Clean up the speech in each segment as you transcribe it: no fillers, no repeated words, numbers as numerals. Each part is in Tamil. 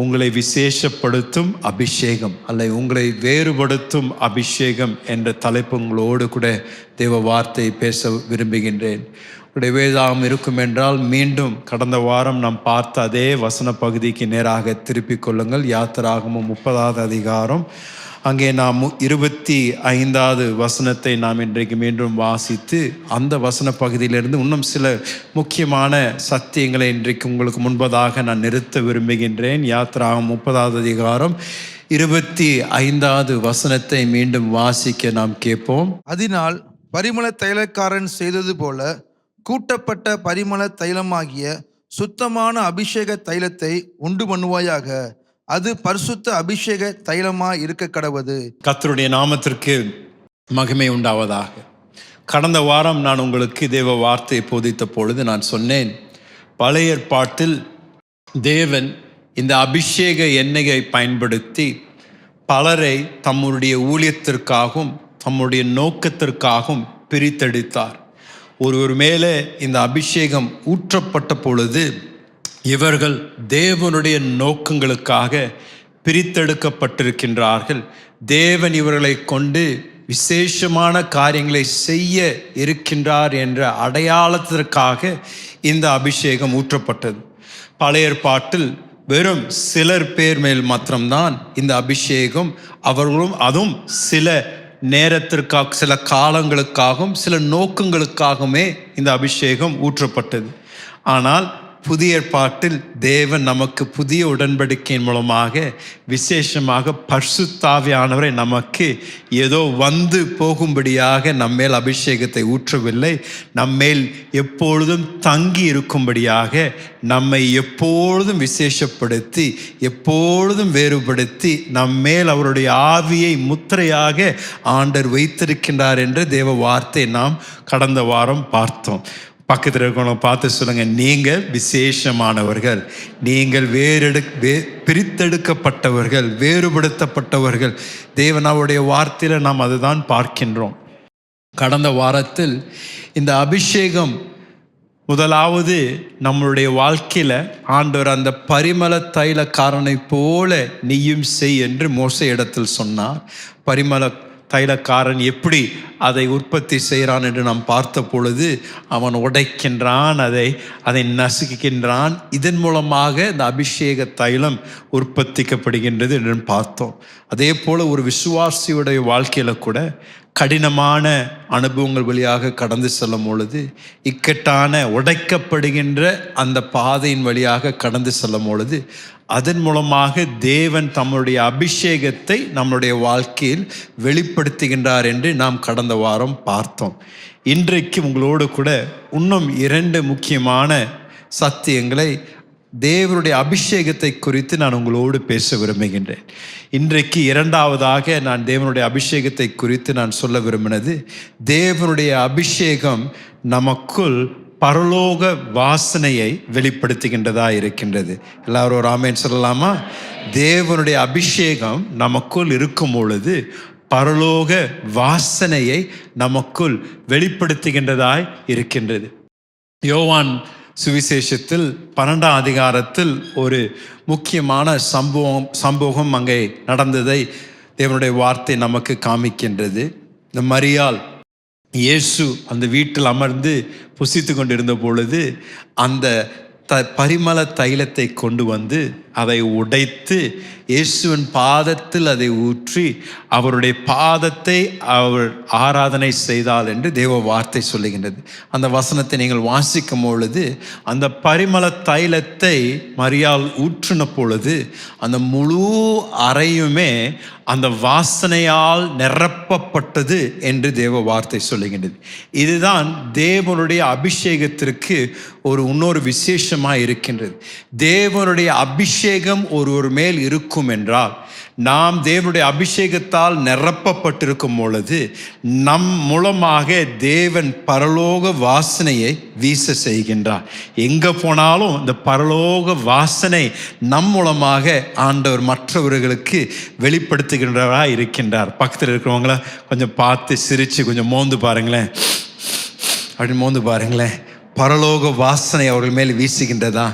உங்களை விசேஷப்படுத்தும் அபிஷேகம் அல்ல உங்களை வேறுபடுத்தும் அபிஷேகம் என்ற தலைப்பு உங்களோடு கூட தேவ வார்த்தை பேச விரும்புகின்றேன். உடைய வேதாகம் இருக்கும் என்றால் மீண்டும் கடந்த வாரம் நாம் பார்த்த அதே வசன பகுதிக்கு நேராக திருப்பிக் கொள்ளுங்கள். யாத்திராகமம் 30வது அதிகாரம், அங்கே நாம் 25வது வசனத்தை நாம் இன்றைக்கு மீண்டும் வாசித்து அந்த வசன பகுதியிலிருந்து இன்னும் சில முக்கியமான சத்தியங்களை இன்றைக்கு உங்களுக்கு முன்பதாக நான் நிறுத்த விரும்புகின்றேன். யாத்திராகமம் 30வது அதிகாரம் 25வது வசனத்தை மீண்டும் வாசிக்க நாம் கேட்போம். அதனால் பரிமள தைலக்காரன் செய்தது போல கூட்டப்பட்ட பரிமள தைலமாகிய சுத்தமான அபிஷேக தைலத்தை உண்டு பண்ணுவாயாக. அது பரிசுத்த அபிஷேக தைலமாய் இருக்க கடவது. கர்த்தருடைய நாமத்திற்கு மகிமை உண்டாவதாக. கடந்த வாரம் நான் உங்களுக்கு தேவ வார்த்தை போதித்த பொழுது நான் சொன்னேன், பழைய ஏற்பாட்டில் தேவன் இந்த அபிஷேக எண்ணெயை பயன்படுத்தி பலரை தம்முடைய ஊழியத்திற்காகவும் தம்முடைய நோக்கத்திற்காகவும் பிரித்தெடுத்தார். ஒருவர் மேலே இந்த அபிஷேகம் ஊற்றப்பட்ட பொழுது இவர்கள் தேவனுடைய நோக்கங்களுக்காக பிரித்தெடுக்கப்பட்டிருக்கின்றார்கள். தேவன் இவர்களை கொண்டு விசேஷமான காரியங்களை செய்ய இருக்கின்றார் என்ற அடையாளத்திற்காக இந்த அபிஷேகம் ஊற்றப்பட்டது. பழைய ஏற்பாட்டில் வெறும் சிலர் பேர் மேல் மாத்திரம்தான் இந்த அபிஷேகம், அவர்களும் அதுவும் சில நேரத்திற்காக, சில காலங்களுக்காகவும் சில நோக்கங்களுக்காகவுமே இந்த அபிஷேகம் ஊற்றப்பட்டது. ஆனால் புதிய ஏற்பாட்டில் தேவன் நமக்கு புதிய உடன்படிக்கையின் மூலமாக விசேஷமாக பரிசுத்த ஆவியானவரை நமக்கு ஏதோ வந்து போகும்படியாக நம்மேல் அபிஷேகத்தை ஊற்றவில்லை, நம்மேல் எப்பொழுதும் தங்கி இருக்கும்படியாக நம்மை எப்பொழுதும் விசேஷப்படுத்தி எப்பொழுதும் வேறுபடுத்தி நம்மேல் அவருடைய ஆவியை முத்திரையாக ஆண்டவர் வைத்திருக்கின்றார் என்று தேவ வார்த்தை நாம் கடந்த வாரம் பார்த்தோம். பக்கத்தில் இருக்கணும், பார்த்து சொல்லுங்க, நீங்கள் விசேஷமானவர்கள், நீங்கள் பிரித்தெடுக்கப்பட்டவர்கள், வேறுபடுத்தப்பட்டவர்கள். தேவனுடைய வார்த்தையில் நாம் அதுதான் பார்க்கின்றோம். கடந்த வாரத்தில் இந்த அபிஷேகம் முதலாவது நம்மளுடைய வாழ்க்கையில் ஆண்டவர் அந்த பரிமள தைலக்காரனை போல நீயும் செய் என்று மோசே இடத்தில் சொன்னார். பரிமள தைலக்காரன் எப்படி அதை உற்பத்தி செய்கிறான் என்று நாம் பார்த்த பொழுது அவன் உடைக்கின்றான், அதை நசுக்கின்றான். இதன் மூலமாக இந்த அபிஷேக தைலம் உற்பத்திக்கப்படுகின்றது என்று பார்த்தோம். அதே போல் ஒரு விசுவாசியுடைய வாழ்க்கையில் கூட கடினமான அனுபவங்கள் வழியாக கடந்து செல்லும் பொழுது, இக்கட்டான உடைக்கப்படுகின்ற அந்த பாதையின் வழியாக கடந்து செல்லும் பொழுது அதன் மூலமாக தேவன் தம்முடைய அபிஷேகத்தை நம்முடைய வாழ்க்கையில் வெளிப்படுத்துகின்றார் என்று நாம் கடந்த வாரம் பார்த்தோம். இன்றைக்கு உங்களோடு கூட இன்னும் 2 முக்கியமான சத்தியங்களை தேவனுடைய அபிஷேகத்தை குறித்து நான் உங்களோடு பேச விரும்புகின்றேன். இன்றைக்கு 2வதாக நான் தேவனுடைய அபிஷேகத்தை குறித்து நான் சொல்ல விரும்பினது, தேவனுடைய அபிஷேகம் நமக்குள் பரலோக வாசனையை வெளிப்படுத்துகின்றதா இருக்கின்றது. எல்லாரும் ஒரு ஆமென் சொல்லலாமா? தேவனுடைய அபிஷேகம் நமக்குள் இருக்கும் பொழுது பரலோக வாசனையை நமக்குள் வெளிப்படுத்துகின்றதாய் இருக்கின்றது. யோவான் சுவிசேஷத்தில் 12ஆம் அதிகாரத்தில் ஒரு முக்கியமான சம்பவம் அங்கே நடந்ததை தேவனுடைய வார்த்தை நமக்கு காமிக்கின்றது. இந்த மரியாள் இயேசு அந்த வீட்டில் அமர்ந்து புசித்து கொண்டிருந்த பொழுது அந்த பரிமள தைலத்தை கொண்டு வந்து அதை உடைத்து இயேசுவின் பாதத்தில் அதை ஊற்றி அவருடைய பாதத்தை அவர் ஆராதனை செய்தாள் என்று தேவ வார்த்தை சொல்லுகின்றது. அந்த வசனத்தை நீங்கள் வாசிக்கும் பொழுது அந்த பரிமள தைலத்தை மரியாள் ஊற்றின பொழுது அந்த முழு அறையுமே அந்த வாசனையால் நிரப்பப்பட்டது என்று தேவ வார்த்தை சொல்லுகின்றது. இதுதான் தேவனுடைய அபிஷேகத்திற்கு இன்னொரு விசேஷமாக இருக்கின்றது. தேவனுடைய அபிஷேகம் ஒரு மேல் இருக்கும் என்றால், நாம் தேவனுடைய அபிஷேகத்தால் நிரப்பப்பட்டிருக்கும் பொழுது நம் மூலமாக தேவன் பரலோக வாசனையை வீச செய்கின்றார். எங்கே போனாலும் இந்த பரலோக வாசனை நம் மூலமாக ஆண்டவர் மற்றவர்களுக்கு வெளிப்படுத்துகின்றவராக இருக்கின்றார். பக்கத்தில் இருக்கிறவங்கள கொஞ்சம் பார்த்து சிரித்து கொஞ்சம் மோந்து பாருங்களேன், அப்படி மோந்து பாருங்களேன். பரலோக வாசனை அவர்கள் மேல் வீசுகின்றதா?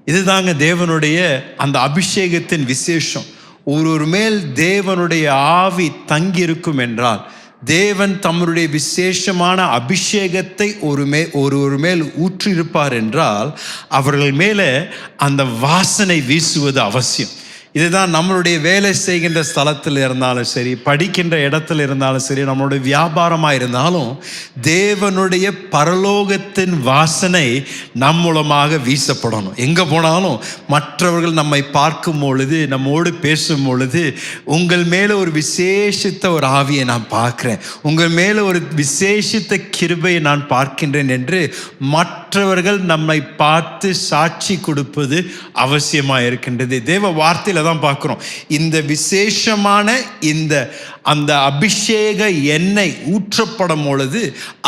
இதுதாங்க தேவனுடைய அந்த அபிஷேகத்தின் விசேஷம். ஒரு மேல் தேவனுடைய ஆவி தங்கி இருக்கும் என்றால், தேவன் தம்முடைய விசேஷமான அபிஷேகத்தை ஒரு மேல் ஊற்றியிருப்பார் என்றால், அவர்கள் மேலே அந்த வாசனை வீசுவது அவசியம். இதுதான் நம்மளுடைய வேலை செய்கின்ற ஸ்தலத்தில் இருந்தாலும் சரி, படிக்கின்ற இடத்துல இருந்தாலும் சரி, நம்மளுடைய வியாபாரமாக இருந்தாலும், தேவனுடைய பரலோகத்தின் வாசனை நம் மூலமாக வீசப்படணும். எங்கே போனாலும் மற்றவர்கள் நம்மை பார்க்கும் பொழுது, நம்மோடு பேசும் பொழுது, உங்கள் மேலே ஒரு விசேஷித்த ஒரு ஆவியை நான் பார்க்குறேன், உங்கள் மேலே ஒரு விசேஷித்த கிருபையை நான் பார்க்கின்றேன் என்று மற்றவர்கள் நம்மை பார்த்து சாட்சி கொடுப்பது அவசியமாக இருக்கின்றது. தேவ வார்த்தையில் தான் பார்க்கிறோம். இந்த விசேஷமான அந்த அபிஷேக எண்ணெய் ஊற்றப்படும் பொழுது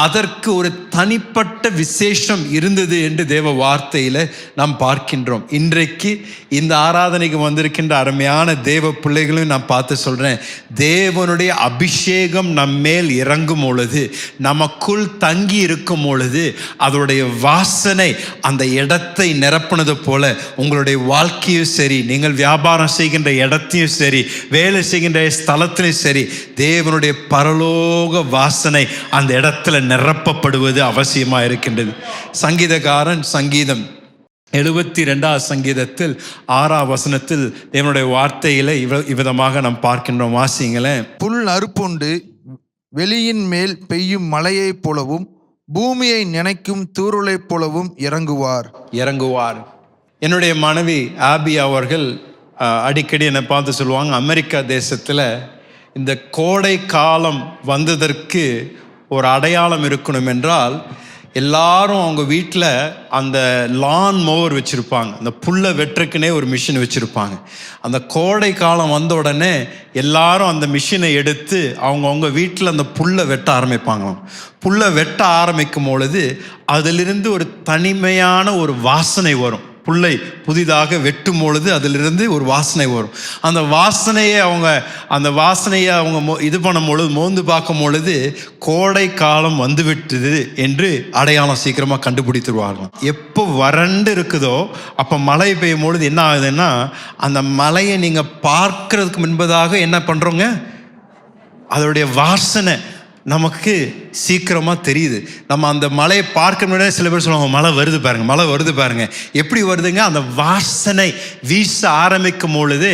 அதற்கு ஒரு தனிப்பட்ட விசேஷம் இருந்தது என்று தேவ வார்த்தையில் நாம் பார்க்கின்றோம். இன்றைக்கு இந்த ஆராதனைக்கு வந்திருக்கின்ற அருமையான தேவ பிள்ளைகளையும் நான் பார்த்து சொல்றேன், தேவனுடைய அபிஷேகம் நம்மேல் இறங்கும் பொழுது, நமக்குள் தங்கி இருக்கும் பொழுது, அதோடைய வாசனை அந்த இடத்தை நிரப்புனது போல உங்களுடைய வாழ்க்கையும் சரி, நீங்கள் வியாபாரம் செய்கின்ற இடத்தையும் சரி, வேலை செய்கின்ற ஸ்தலத்திலையும் சரி, தேவனுடைய பரலோக வாசனை அந்த இடத்துல நிரப்பப்படுவது அவசியமா இருக்கின்றது. சங்கீதக்காரன் சங்கீதம் 72 சங்கீதத்தில் 6 வசனத்தில் தேவனுடைய வார்த்தையில இவ்விதமாக நாம் பார்க்கின்றோம். வாசிங்களேன். புல் அறுப்புண்டு வெளியின் மேல் பெய்யும் மழையைப் போலவும் பூமியை நினைக்கும் தூறலைப் போலவும் இறங்குவார். என்னுடைய மனைவி ஆபி அவர்கள் அடிக்கடி என்னை பார்த்து சொல்லுவாங்க, அமெரிக்கா தேசத்தில் இந்த கோடை காலம் வந்ததற்கு ஒரு அடையாளம் இருக்கணும் என்றால், எல்லாரும் அவங்க வீட்டில் அந்த லான் மோவர் வச்சுருப்பாங்க, அந்த புல்லை வெட்டுறக்குனே ஒரு மிஷின் வச்சுருப்பாங்க. அந்த கோடை காலம் வந்த உடனே எல்லாரும் அந்த மிஷினை எடுத்து அவங்கவுங்க வீட்டில் அந்த புல்லை வெட்ட ஆரம்பிப்பாங்களாம். புல்லை வெட்ட ஆரம்பிக்கும் பொழுது அதிலிருந்து ஒரு தனிமையான ஒரு வாசனை வரும். புல்லை புதிதாக வெட்டும் பொழுது அதிலிருந்து ஒரு வாசனை வரும். அந்த வாசனையை அவங்க இது பண்ணும் பொழுது, மோந்து பார்க்கும் பொழுது கோடை காலம் வந்துவிட்டது என்று அடையாளம் சீக்கிரமாக கண்டுபிடித்துருவார்கள். எப்போ வறண்டு இருக்குதோ அப்போ மழை பெய்யும் பொழுது என்ன ஆகுதுன்னா, அந்த மழையை நீங்கள் பார்க்கறதுக்கு முன்பதாக என்ன பண்ணுறோங்க, அதோடைய வாசனை நமக்கு சீக்கிரமாக தெரியுது. நம்ம அந்த மலையை பார்க்க முன்னாடி சில பேர் சொல்லுவாங்க, மழை வருது பாருங்க. எப்படி வருதுங்க? அந்த வாசனை வீச ஆரம்பிக்கும் பொழுது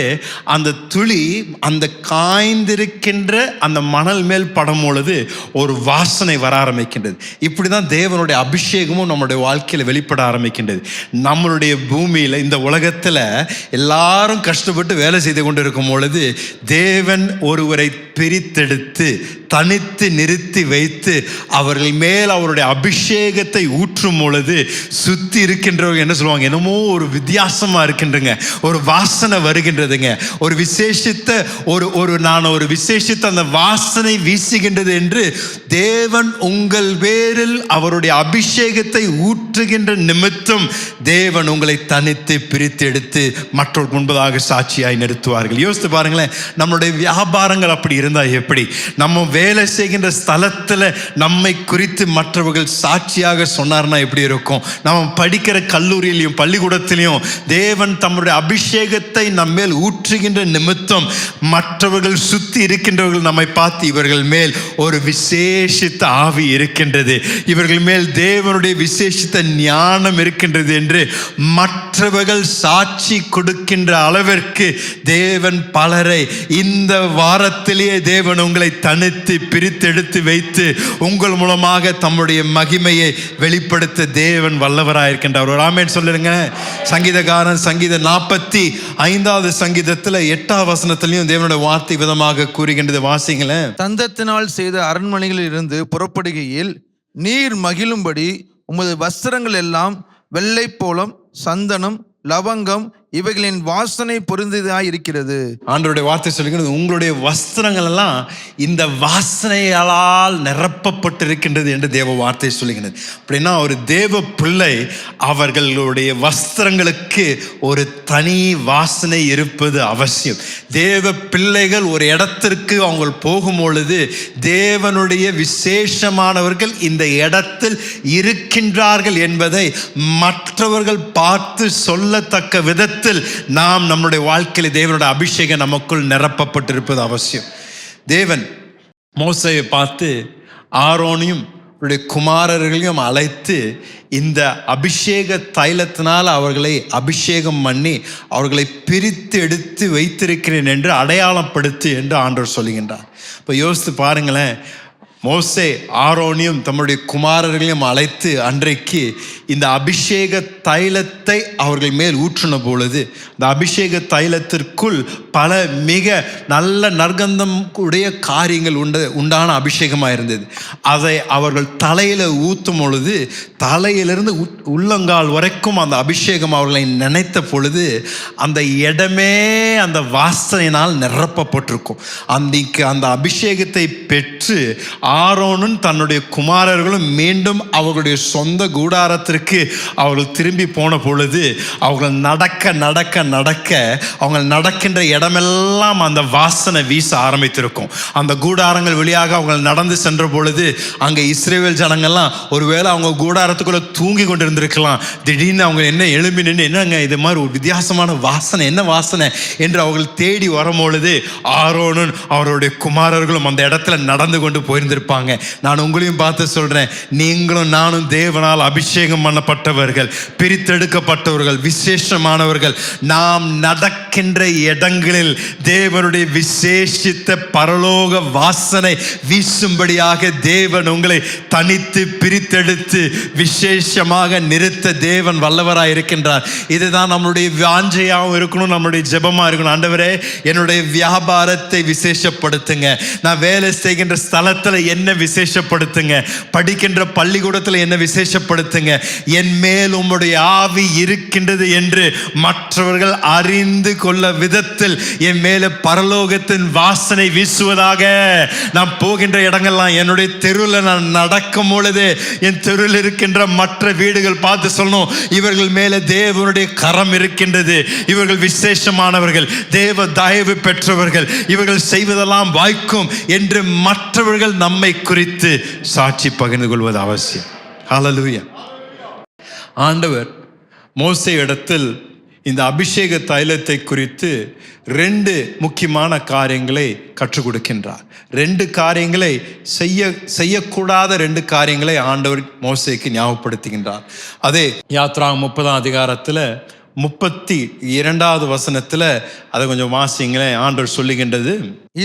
அந்த துளி அந்த காய்ந்திருக்கின்ற அந்த மணல் மேல் படும் பொழுது ஒரு வாசனை வர ஆரம்பிக்கின்றது. இப்படி தான் தேவனுடைய அபிஷேகமும் நம்மளுடைய வாழ்க்கையில் வெளிப்பட ஆரம்பிக்கின்றது. நம்மளுடைய பூமியில், இந்த உலகத்தில் எல்லாரும் கஷ்டப்பட்டு வேலை செய்து கொண்டு இருக்கும் பொழுது, தேவன் ஒருவரை பிரித்தெடுத்து தனித்து நிறுத்தி வைத்து அவர்கள் மேல் அவருடைய அபிஷேகத்தை ஊற்றும் பொழுது சுத்தி இருக்கின்றவங்க என்ன சொல்லுவாங்க, என்னமோ ஒரு வித்தியாசமா இருக்கின்றங்க, ஒரு வாசனை வருகின்றதுங்க, ஒரு விசேஷித்த ஒரு விசேஷித்த அந்த வாசனை வீசுகின்றது என்று தேவன் உங்கள் பேரில் அவருடைய அபிஷேகத்தை ஊற்றுகின்ற நிமித்தம் தேவன் உங்களை தனித்து பிரித்து எடுத்து மற்றொரு முன்பதாக சாட்சியாய் நிறுத்துவார்கள். யோசித்து பாருங்களேன், நம்மளுடைய வியாபாரங்கள் அப்படி இருந்தா எப்படி? நம்ம வேலை செய்கின்ற ஸ்தலத்தில் நம்மை குறித்து மற்றவர்கள் சாட்சியாக சொன்னார்னா எப்படி இருக்கும்? நம்ம படிக்கிற கல்லூரியிலையும் பள்ளிக்கூடத்திலையும் தேவன் தம்முடைய அபிஷேகத்தை நம்மேல் ஊற்றுகின்ற நிமித்தம் மற்றவர்கள் சுத்தி இருக்கின்றவர்கள் நம்மை பார்த்து, இவர்கள் மேல் ஒரு விசேஷித்த ஆவி இருக்கின்றது, இவர்கள் மேல் தேவனுடைய விசேஷித்த ஞானம் இருக்கின்றது என்று மற்றவர்கள் சாட்சி கொடுக்கின்ற அளவிற்கு தேவன் பலரை இந்த வாரத்திலேயே தேவன் உங்களை தனித்து பிரித்தெடுத்து வைத்து உங்கள் மூலமாக தம்முடைய மகிமையை வெளிப்படுத்த தேவன் வல்லவராயிருக்கின்றார். ஒரு ஆமென் சொல்லுங்க. சங்கீதக்காரன் சங்கீதம் 45 சங்கீதத்தில் 8 வசனத்திலையும் தேவனுடைய வார்த்தை விதமாக கூறுகின்றது. வாசிங்களேன். தந்தத்தினால் செய்த அரண்மனைகளில் இருந்து புறப்படுகையில் நீர் மகிழும்படி உமது வஸ்திரங்கள் எல்லாம் வெள்ளை போலம், சந்தனம், லவங்கம், இவைகளின் வாசனை பொருந்ததாய் இருக்கிறது. ஆண்டவருடைய வார்த்தை சொல்லுகிறது, உங்களுடைய வஸ்திரங்கள் எல்லாம் இந்த வாசனையால் நிரப்பப்பட்டிருக்கின்றது என்று தேவ வார்த்தை சொல்லுகிறது. அப்படின்னா ஒரு தேவ பிள்ளை அவர்களுடைய வஸ்திரங்களுக்கு ஒரு தனி வாசனை இருப்பது அவசியம். தேவ பிள்ளைகள் ஒரு இடத்திற்கு அவங்க போகும் பொழுது தேவனுடைய விசேஷமானவர்கள் இந்த இடத்தில் இருக்கின்றார்கள் என்பதை மற்றவர்கள் பார்த்து சொல்லத்தக்க விதத்தில் நாம் நம்முடைய வாழ்க்கையில் தேவனுடைய அபிஷேகம் நமக்குள் நிரப்பப்பட்டிருப்பது அவசியம். தேவன் மோசேயை பார்த்து ஆரோனையும் அவருடைய குமாரர்களையும் அழைத்து இந்த அபிஷேக தைலத்தினால் அவர்களை அபிஷேகம் பண்ணி அவர்களை பிரித்து எடுத்து வைத்திருக்கிறேன் என்று அடையாளப்படுத்து என்று ஆண்டவர் சொல்லுகின்றார். இப்போ யோசித்து பாருங்களேன், மோசே ஆரோனையும் தம்முடைய குமாரர்களையும் அழைத்து அன்றைக்கு இந்த அபிஷேக தைலத்தை அவர்கள் மேல் ஊற்றின பொழுது இந்த அபிஷேக தைலத்திற்குள் பல மிக நல்ல நற்கந்தம் உடைய காரியங்கள் உண்டான அபிஷேகமாக இருந்தது. அதை அவர்கள் தலையில் ஊற்றும் பொழுது தலையிலிருந்து உள்ளங்கால் வரைக்கும் அந்த அபிஷேகம் அவர்களை நினைத்த பொழுது அந்த இடமே அந்த வாசனையினால் நிரப்பப்பட்டிருக்கும். அன்றைக்கு அந்த அபிஷேகத்தை பெற்று ஆரோனும் தன்னுடைய குமாரர்களும் மீண்டும் அவர்களுடைய சொந்த கூடாரத்திற்கு அவர்கள் திரும்பி போன பொழுது அவர்கள் நடக்க நடக்க நடக்க அவங்க நடக்கின்ற இடமெல்லாம் அந்த வாசனை வீச ஆரம்பித்திருக்கும். அந்த கூடாரங்கள் வழியாக அவங்க நடந்து சென்ற பொழுது அங்கே இஸ்ரவேல் ஜனங்கள்லாம் ஒருவேளை அவங்க கூடாரத்துக்குள்ள தூங்கி கொண்டு இருந்திருக்கலாம். திடீர்னு அவங்க என்ன எழும்பி நின்று என்னங்க இது மாதிரி ஒரு வித்தியாசமான வாசனை, என்ன வாசனை என்று அவர்கள் தேடி வரும்பொழுது ஆரோனும் அவருடைய குமாரர்களும் அந்த இடத்துல நடந்து கொண்டு போயிருந்திருப்பாங்க. நான் உங்களையும் பார்த்து சொல்றேன், நீங்களும் நானும் தேவனால் அபிஷேகம் பண்ணப்பட்டவர்கள், பிரித்தெடுக்கப்பட்டவர்கள், விசேஷமானவர்கள். நாம் நடக்கின்ற இடங்களில் தேவனுடைய விசேஷித்த பரலோக வாசனை வீசும்படியாக தேவன் உங்களை தனித்து பிரித்தெடுத்து விசேஷமாக நிறுத்த தேவன் வல்லவராய் இருக்கின்றார். இதுதான் நம்மளுடைய வாஞ்சையாகவும் இருக்கணும், நம்மளுடைய ஜெபமா இருக்கணும். ஆண்டவரே, என்னுடைய வியாபாரத்தை விசேஷப்படுத்துங்க, நான் வேலை செய்கின்ற ஸ்தலத்தில் என்ன விசேஷப்படுத்துங்க, படிக்கின்ற பள்ளிக்கூடத்தில் என்ன விசேஷப்படுத்துங்க, என் மேல் உம்முடைய ஆவி இருக்கின்றது என்று மற்றவர்கள் அறிந்து கொள்ள விதத்தில் என் மேல பரலோகத்தின் வாசனை வீசுவதாக. நான் போகின்ற இடங்கள்லாம், என்னுடைய தெருவில் நான் நடக்கும் பொழுது என் தெருவில் இருக்கின்ற மற்ற வீடுகள் பார்த்து சொல்லணும், இவர்கள் மேல தேவனுடைய கரம் இருக்கின்றது, இவர்கள் விசேஷமானவர்கள், தேவ தயவு பெற்றவர்கள், இவர்கள் செய்வதெல்லாம் வாய்க்கும் என்று மற்றவர்கள் நம்மை குறித்து சாட்சி பகிர்ந்து கொள்வது அவசியம். ஹல்லேலூயா. ஆண்டவர் மோசே இடத்தில் இந்த அபிஷேக தைலத்தை குறித்து 2 முக்கியமான காரியங்களை கற்றுக் கொடுக்கின்றார். 2 காரியங்களை செய்யக்கூடாத 2 காரியங்களை ஆண்டவர் மோசேக்கு ஞாபகப்படுத்துகின்றார். அதே யாத்ராகமம் 30ஆம் அதிகாரத்தில் 32வது வசனத்தில் அதை கொஞ்சம் வாசிங்களேன். ஆண்டவர் சொல்லுகின்றது,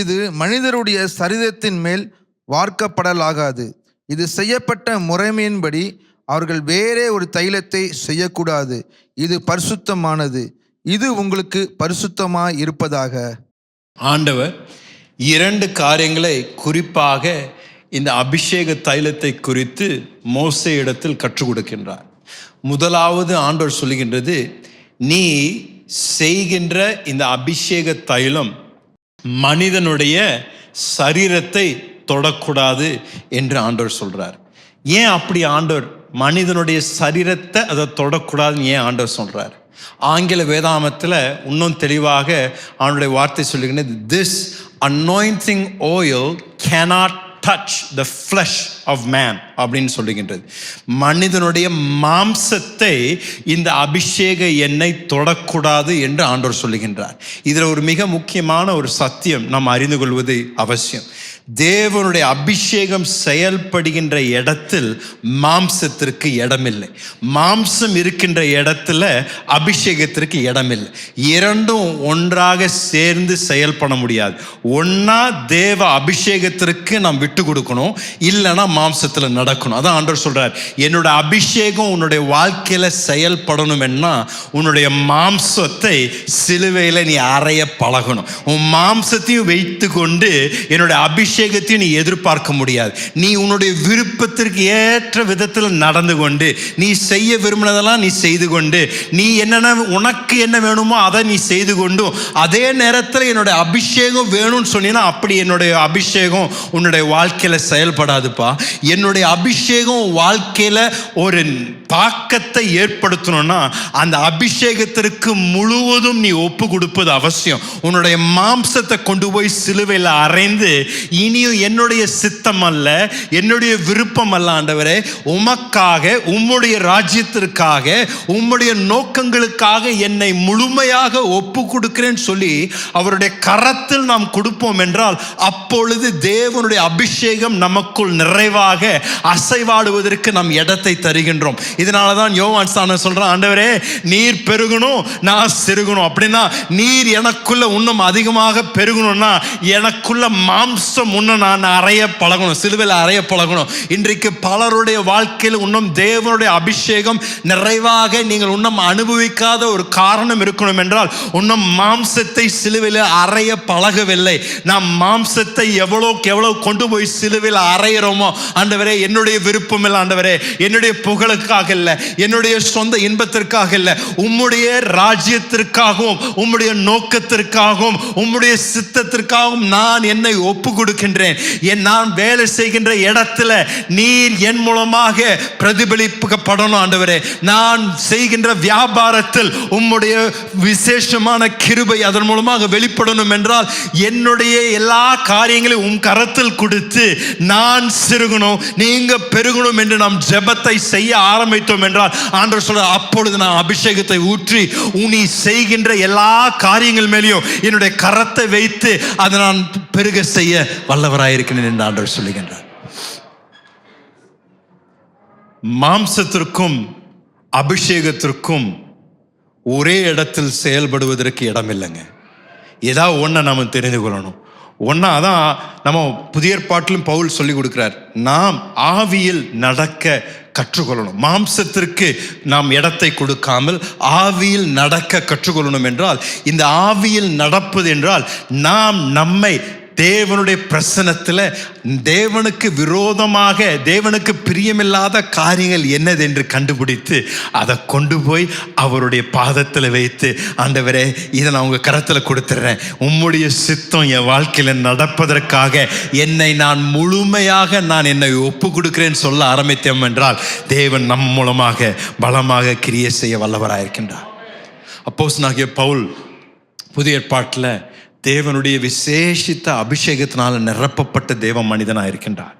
இது மனிதருடைய சரீரத்தின் மேல் வார்க்கப்படலாகாது. இது செய்யப்பட்ட முறைமையின்படி அவர்கள் வேறே ஒரு தைலத்தை செய்யக்கூடாது. இது பரிசுத்தமானது, இது உங்களுக்கு பரிசுத்தமாய் இருப்பதாக. ஆண்டவர் 2 காரியங்களை குறிப்பாக இந்த அபிஷேக தைலத்தை குறித்து மோசே இடத்தில் கற்றுக் கொடுக்கின்றார். முதலாவது ஆண்டவர் சொல்லுகின்றது, நீ செய்கின்ற இந்த அபிஷேக தைலம் மனிதனுடைய சரீரத்தை தொடக்கூடாது என்று ஆண்டவர் சொல்றார். ஏன் அப்படி ஆண்டவர் மனிதனுடைய சரீரத்தை அதை தொடக்கூடாதுன்னு ஏன் ஆண்டவர் சொல்றார்? ஆங்கில வேதாமத்தில் இன்னும் தெளிவாக ஆண்டவருடைய வார்த்தை சொல்லுகிறது, this anointing oil cannot touch the flesh of man அப்படின்னு சொல்லுகின்றது. மனிதனுடைய மாம்சத்தை இந்த அபிஷேக எண்ணெய் தொடக்கூடாது என்று ஆண்டவர் சொல்லுகின்றார். இதில் ஒரு மிக முக்கியமான ஒரு சத்தியம் நாம் அறிந்து கொள்வது அவசியம். தேவனுடைய அபிஷேகம் செயல்படுகின்ற இடத்தில் மாம்சத்திற்கு இடமில்லை, மாம்சம் இருக்கின்ற இடத்துல அபிஷேகத்திற்கு இடமில்லை. இரண்டும் ஒன்றாக சேர்ந்து செயல்பட முடியாது. ஒன்னா தேவ அபிஷேகத்திற்கு நாம் விட்டு கொடுக்கணும், இல்லைன்னா மாம்சத்தில் நடக்கணும். அதான் ஆண்டவர் சொல்றார், என்னோட அபிஷேகம் உன்னுடைய வாழ்க்கையில செயல்படணும்னா உன்னுடைய மாம்சத்தை சிலுவையில நீ அறைய பழகணும். உன் மாம்சத்தையும் வைத்து கொண்டு என்னுடைய அபிஷேகம் அபிஷேகத்தையும் நீ எதிர்பார்க்க முடியாது. நீ உன்னுடைய விருப்பத்திற்கு ஏற்ற விதத்தில் நடந்து கொண்டு, நீ செய்ய விரும்பினதெல்லாம் நீ செய்து கொண்டு, நீ என்னென்ன உனக்கு என்ன வேணுமோ அதை நீ செய்து கொண்டும் அதே நேரத்தில் என்னுடைய அபிஷேகம் வேணும்னு சொன்னீங்கன்னா, அப்படி என்னுடைய அபிஷேகம் உன்னுடைய வாழ்க்கையில் செயல்படாதுப்பா. என்னுடைய அபிஷேகம் வாழ்க்கையில் ஒரு தாக்கத்தை ஏற்படுத்தணும்னா அந்த அபிஷேகத்திற்கு முழுவதும் நீ ஒப்பு கொடுப்பது அவசியம். உன்னுடைய மாம்சத்தை கொண்டு போய் சிலுவையில் அறைந்து, இனியும் என்னுடைய சித்தம் அல்ல, என்னுடைய விருப்பம் அல்ல ஆண்டவரே, உமக்காக, உம்முடைய ராஜ்யத்திற்காக, உம்முடைய நோக்கங்களுக்காக என்னை முழுமையாக ஒப்பு கொடுக்கிறேன்னு சொல்லி அவருடைய கரத்தில் நாம் கொடுப்போம் என்றால், அப்பொழுது தேவனுடைய அபிஷேகம் நமக்குள் நிறைவாக அசைவாடுவதற்கு நாம் இடத்தை தருகின்றோம். இதனால தான் யோவான் ஸ்நானன் சொல்றான், ஆண்டவரே நீர் பெருகணும் நான் சிறுகணும். அப்படின்னா நீர் எனக்குள்ள இன்னும் அதிகமாக பெருகணும்னா எனக்குள்ள மாம்சம் இன்னும் நான் அறைய பழகணும், சிலுவையில் அறைய பழகணும். இன்றைக்கு பலருடைய வாழ்க்கையில் இன்னும் தேவனுடைய அபிஷேகம் நிறைவாக நீங்கள் இன்னும் அனுபவிக்காத ஒரு காரணம் இருக்கணும் என்றால், இன்னும் மாம்சத்தை சிலுவையில் அறைய பழகவில்லை. நாம் மாம்சத்தை எவ்வளோக்கு எவ்வளவு கொண்டு போய் சிலுவையில் அறையிறோமோ, ஆண்டவரே என்னுடைய விருப்பம் இல்லை ஆண்டவரே, என்னுடைய புகழுக்காக இல்லை, என்னுடைய சொந்த இன்பத்திற்காக இல்லை, உம்முடைய ராஜ்யத்திற்காகவும் உம்முடைய நோக்கத்திற்காகவும் உம்முடைய சித்தத்திற்காகவும் நான் என்னை ஒப்பு கொடுக்கின்றேன். நான் வேலை செய்கின்ற இடத்துல நீர் என் மூலமாக பிரதிபலிக்கப்படணும் ஆண்டவரே. நான் செய்கின்ற வியாபாரத்தில் உம்முடைய விசேஷமான கிருபை அதன் மூலமாக வெளிப்படணும் என்றால், என்னுடைய எல்லா காரியங்களையும் உம் கரத்தில் கொடுத்து நான் சிறுகணும், நீங்க பெருகணும் என்று நாம் ஜெபத்தை செய்ய ஆரம்பித்தோம் என்றால், ஆண்டவர் சொல்ற, அப்பொழுது நான் அபிஷேகத்தை ஊற்றி நீ செய்கின்ற எல்லா காரியங்கள் மேலேயும் என்னுடைய கரத்தை வைத்து அதை நான் பெருக செய்ய வல்லவராயிருக்கிறேன் என்று ஆண்டவர் சொல்லுகின்றார். மாம்சத்திற்கும் அபிஷேகத்திற்கும் ஒரே இடத்தில் செயல்படுவதற்கு இடம் இல்லைங்க. ஏதாவது ஒன்றை நம்ம தெரிந்து கொள்ளணும். ஒன்றா தான் நம்ம புதிய ஏற்பாட்டிலும் பவுல் சொல்லி கொடுக்கிறார், நாம் ஆவியில் நடக்க கற்றுக்கொள்ளணும். மாம்சத்திற்கு நாம் இடத்தை கொடுக்காமல் ஆவியில் நடக்க கற்றுக்கொள்ளணும் என்றால், இந்த ஆவியில் நடப்பது என்றால் நாம் நம்மை தேவனுடைய பிரசன்னத்தில் தேவனுக்கு விரோதமாக, தேவனுக்கு பிரியமில்லாத காரியங்கள் என்னது என்று கண்டுபிடித்து அதை கொண்டு போய் அவருடைய பாதத்தில் வைத்து, ஆண்டவரே இதை நான் உங்கள் கரத்தில் கொடுத்துட்றேன், உம்முடைய சித்தம் என் வாழ்க்கையில் நடப்பதற்காக என்னை நான் முழுமையாக நான் என்னை ஒப்பு கொடுக்கிறேன்னு சொல்ல ஆரம்பித்தோம் என்றால், தேவன் நம் மூலமாக பலமாக கிரியை செய்ய வல்லவராயிருக்கின்றார். அப்போஸ்தலனாகிய பவுல் புதிய ஏற்பாட்டில் தேவனுடைய விசேஷித்த அபிஷேகத்தினால் நிரப்பப்பட்ட தேவ மனிதனாக இருக்கின்றார்.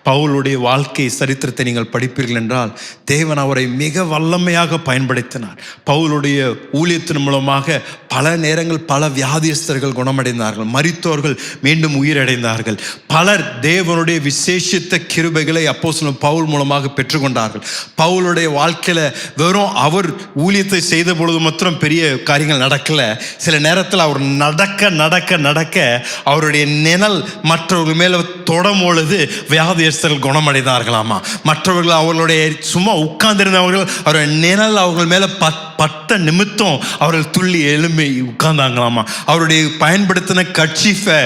பவுலுடைய வாழ்க்கை சரித்திரத்தை நீங்கள் படிப்பீர்கள் என்றால், தேவன் அவரை மிக வல்லமையாக பயன்படுத்தினார். பவுலுடைய ஊழியத்தின் மூலமாக பல நேரங்கள் பல வியாதியஸ்தர்கள் குணமடைந்தார்கள், மரித்தோர்கள் மீண்டும் உயிரடைந்தார்கள். பலர் தேவனுடைய விசேஷித்த கிருபைகளை அப்போஸ்தலன் பவுல் மூலமாக பெற்றுக்கொண்டார்கள். பவுலுடைய வாழ்க்கையில் வெறும் அவர் ஊழியத்தை செய்த பொழுது மாத்திரம் பெரிய காரியங்கள் நடக்கல. சில நேரத்தில் அவர் நடக்க நடக்க நடக்க அவருடைய நிழல் மற்றவர்கள் மேலே தொடும் பொழுது வியாதியஸ்தர்கள் குணமடைந்தார்களாமா. மற்றவர்கள் அவர்களுடைய சும்மா உட்கார்ந்திருந்தவர்கள் அவருடைய நிழல் அவர்கள் மேலே பட்ட நிமித்தம் அவர்கள் துள்ளி எழும்பி உட்கார்ந்தாங்களாமா. அவருடைய பயன்படுத்தின கர்ச்சீஃபை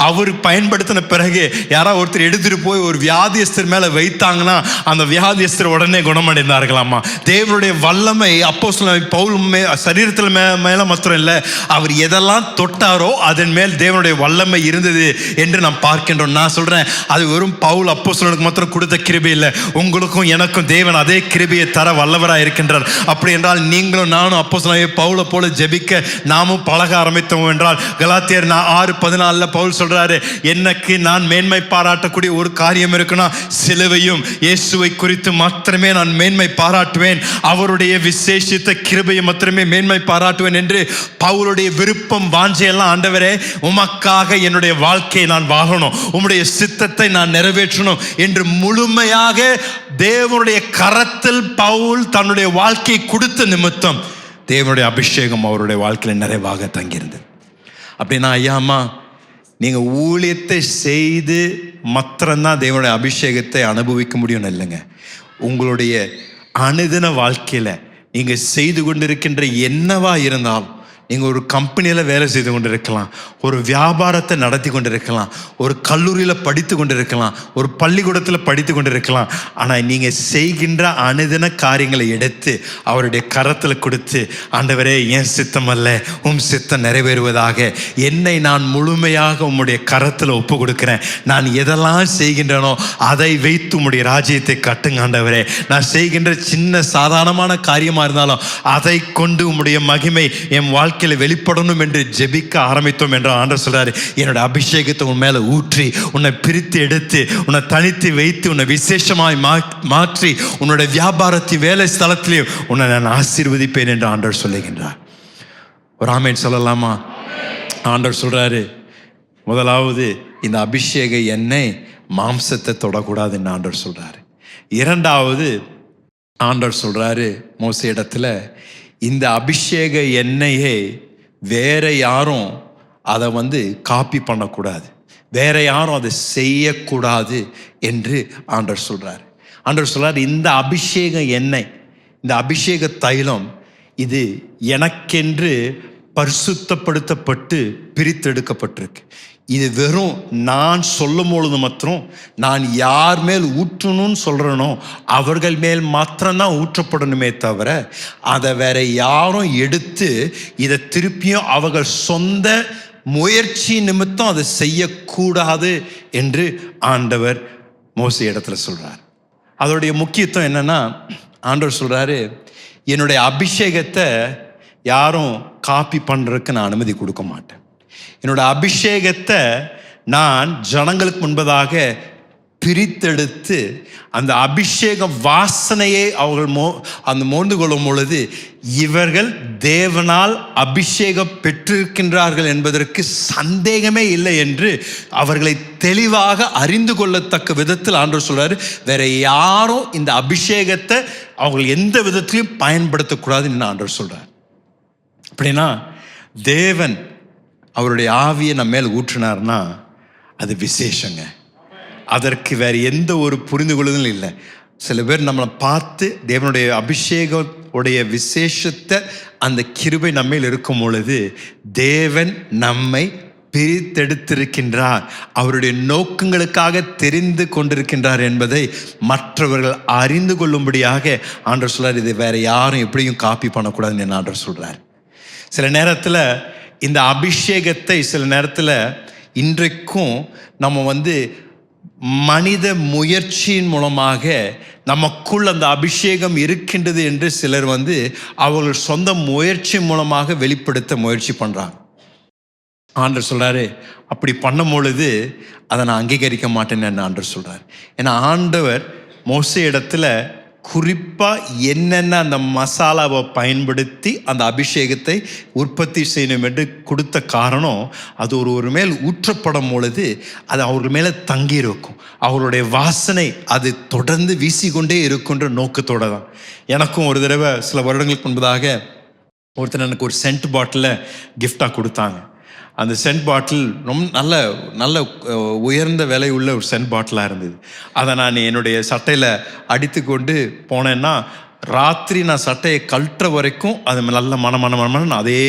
அவர் பயன்படுத்தின பிறகு யாராவது ஒருத்தர் எடுத்துட்டு போய் ஒரு வியாதியஸ்தர் மேலே வைத்தாங்கன்னா அந்த வியாதியஸ்தர் உடனே குணமடைந்தார்களாமா. தேவனுடைய வல்லமை அப்போஸ்தலன் பவுல் சரீரத்தில் மேலே மாத்திரம் இல்லை, அவர் எதெல்லாம் தொட்டாரோ அதன் மேல் தேவனுடைய வல்லமை இருந்தது என்று நாம் பார்க்கின்றோம். நான் சொல்றேன், அது வெறும் பவுல் அப்போஸ்தலனுக்கு மாத்திரம் கொடுத்த கிருபை இல்லை, உங்களுக்கும் எனக்கும் தேவன் அதே கிருபையை தர வல்லவராக இருக்கின்றார். அப்படி என்றால் நீங்களும் நானும் அப்போஸ்தலனாகிய பவுலை போல ஜெபிக்க நாமும் பழக ஆரம்பித்தோம் என்றால், கலாத்தியர் 6:14 பவுல் சொல்றாரு, எனக்கு நான் மேன்மை பாராட்டக்கூடிய ஒரு காரியம் இருக்குன்னா சிலுவையும் இயேசுவை குறித்து மாத்திரமே நான் மேன்மை பாராட்டுவேன், அவருடைய விசேஷித்த கிருபையை மாத்திரமே மேன்மை பாராட்டுவேன் என்று பவுலுடைய விருப்பம் வாஞ்சையெல்லாம், ஆண்டவரே உமக்காக என்னுடைய வாழ்க்கையை நான் வாழணும், உம்முடைய சித்தத்தை நான் நிறைவேற்றணும் என்று முழுமையாக தேவனுடைய கரத்தில் பவுல் தன்னுடைய வாழ்க்கையை கொடுத்த நிமித்தம் தேவனுடைய அபிஷேகம் அவருடைய வாழ்க்கையில் நிறைவாக தங்கியிருந்தது. அப்படின்னா ஐயா அம்மா, நீங்கள் ஊழியத்தை செய்து மாத்திரம்தான் தேவனுடைய அபிஷேகத்தை அனுபவிக்க முடியும்னு இல்லைங்க. உங்களுடைய அனுதின வாழ்க்கையில் நீங்கள் செய்து கொண்டிருக்கின்ற என்னவா இருந்தாலும் நீங்கள் ஒரு கம்பெனியில் வேலை செய்து கொண்டு இருக்கலாம், ஒரு வியாபாரத்தை நடத்தி கொண்டு இருக்கலாம், ஒரு கல்லூரியில் படித்து கொண்டு இருக்கலாம், ஒரு பள்ளிக்கூடத்தில் படித்து கொண்டு இருக்கலாம். ஆனால் நீங்கள் செய்கின்ற அனுதின காரியங்களை எடுத்து அவருடைய கரத்தில் கொடுத்து, ஆண்டவரே என் சித்தம் அல்ல உம் சித்தம் நிறைவேறுவதாக, என்னை நான் முழுமையாக உம்முடைய கரத்தில் ஒப்பு கொடுக்கிறேன். நான் எதெல்லாம் செய்கின்றனோ அதை வைத்து உம்முடைய ராஜ்யத்தை கட்டுங்க ஆண்டவரே. நான் செய்கின்ற சின்ன சாதாரணமான காரியமாக இருந்தாலும் அதை கொண்டு உம்முடைய மகிமை என் வாழ்க்கையில் வெளிப்படணும் என்று ஜெபிக்க ஆரம்பித்தோம் என்று ஆண்டவர் சொல்றாரு. என்னோட அபிஷேகத்தை உன் மேலே ஊற்றி, உன்னை பிரித்து எடுத்து, உன்னை தனித்து வைத்து, உன்னை விசேஷமாய் மாற்றி, உன்னோட வியாபாரத்தின் வேலை ஸ்தலத்திலையும் உன்னை நான் ஆசீர்வதிப்பேன் என்று ஆண்டவர் சொல்லுகின்றார். ஒரு ஆமேன் சொல்லலாமா? ஆண்டவர் சொல்றாரு, முதலாவது இந்த அபிஷேக எண்ணெய் மாம்சத்தை தொடக்கூடாதுன்னு ஆண்டவர் சொல்றாரு. இரண்டாவது ஆண்டவர் சொல்றாரு மோசே இடத்துல, இந்த அபிஷேக எண்ணெயை வேற யாரும் அதை காப்பி பண்ணக்கூடாது, வேற யாரும் அதை செய்யக்கூடாது என்று ஆண்டவர் சொல்றாரு. ஆண்டவர் சொல்றாரு, இந்த அபிஷேக எண்ணெய், இந்த அபிஷேக தைலம் இது எனக்கென்று பரிசுத்தப்படுத்தப்பட்டு பிரித்தெடுக்கப்பட்டிருக்கு. இது வெறும் நான் சொல்லும் பொழுது மாத்திரம், நான் யார் மேல் ஊற்றணும்னு சொல்கிறேனோ அவர்கள் மேல் மாத்திரம்தான் ஊற்றப்படணுமே தவிர, அதை வேற யாரும் எடுத்து இதை திருப்பியும் அவர்கள் சொந்த முயற்சி நிமித்தம் அதை செய்யக்கூடாது என்று ஆண்டவர் மோசே இடத்துல சொல்கிறார். அதோடைய முக்கியத்துவம் என்னன்னா, ஆண்டவர் சொல்கிறாரு, என்னுடைய அபிஷேகத்தை யாரும் காப்பி பண்ணுறதுக்கு நான் அனுமதி கொடுக்க மாட்டேன். என்னோட அபிஷேகத்தை நான் ஜனங்களுக்கு முன்பதாக பிரித்தெடுத்து அந்த அபிஷேக வாசனையை அவர்கள் அந்த மோந்து கொள்ளும் பொழுது இவர்கள் தேவனால் அபிஷேகம் பெற்றிருக்கின்றார்கள் என்பதற்கு சந்தேகமே இல்லை என்று அவர்களை தெளிவாக அறிந்து கொள்ளத்தக்க விதத்தில் ஆண்டவர் சொல்றாரு, வேற யாரும் இந்த அபிஷேகத்தை அவர்கள் எந்த விதத்திலையும் பயன்படுத்தக்கூடாதுன்னு ஆண்டவர் சொல்றார். அப்படின்னா தேவன் அவருடைய ஆவியை நம்ம மேல் ஊற்றினார்னா அது விசேஷங்க. அதற்கு வேறு எந்த ஒரு புரிந்து கொள்ளுதலும் இல்லை. சில பேர் நம்மளை பார்த்து தேவனுடைய அபிஷேகத்துடைய விசேஷத்தை, அந்த கிருபை நம்மையில் இருக்கும் பொழுது தேவன் நம்மை பிரித்தெடுத்திருக்கின்றார், அவருடைய நோக்கங்களுக்காக தெரிந்து கொண்டிருக்கின்றார் என்பதை மற்றவர்கள் அறிந்து கொள்ளும்படியாக ஆண்டவர் சொல்றார், இது வேற யாரும் எப்படியும் காப்பி பண்ணக்கூடாதுன்னு ஆண்டவர் சொல்றார். சில நேரத்தில் இந்த அபிஷேகத்தை சில நேரத்தில் இன்றைக்கும் நம்ம மனித முயற்சியின் மூலமாக நமக்குள் அந்த அபிஷேகம் இருக்கின்றது என்று சிலர் அவர்கள் சொந்த முயற்சி மூலமாக வெளிப்படுத்த முயற்சி பண்ணுறாங்க. ஆண்டவர் சொல்கிறாரு, அப்படி பண்ணும் பொழுது அதை நான் அங்கீகரிக்க மாட்டேன்னு ஆண்டவர் சொல்கிறார். ஏன்னா ஆண்டவர் மோசே இடத்துல குறிப்பாக என்னென்ன அந்த மசாலாவை பயன்படுத்தி அந்த அபிஷேகத்தை உற்பத்தி செய்யணும் என்று கொடுத்த காரணம், அது ஒரு மேல் ஊற்றப்படும் பொழுது அது அவர்கள் மேலே தங்கி இருக்கும், அவருடைய வாசனை அது தொடர்ந்து வீசிக்கொண்டே இருக்குன்ற நோக்கத்தோடு தான். எனக்கும் ஒரு தடவை சில வருடங்களுக்கு முன்பதாக ஒருத்தர் எனக்கு ஒரு சென்ட் பாட்டிலை கிஃப்டாக கொடுத்தாங்க. அந்த சென்ட் பாட்டில் ரொம்ப நல்ல உயர்ந்த விலை உள்ள ஒரு சென்ட் பாட்டிலாக இருந்தது. அதை நான் என்னுடைய சட்டையில் அடித்து கொண்டு போனேன்னா ராத்திரி நான் சட்டையை கழட்டுற வரைக்கும் அது நல்ல மன அதே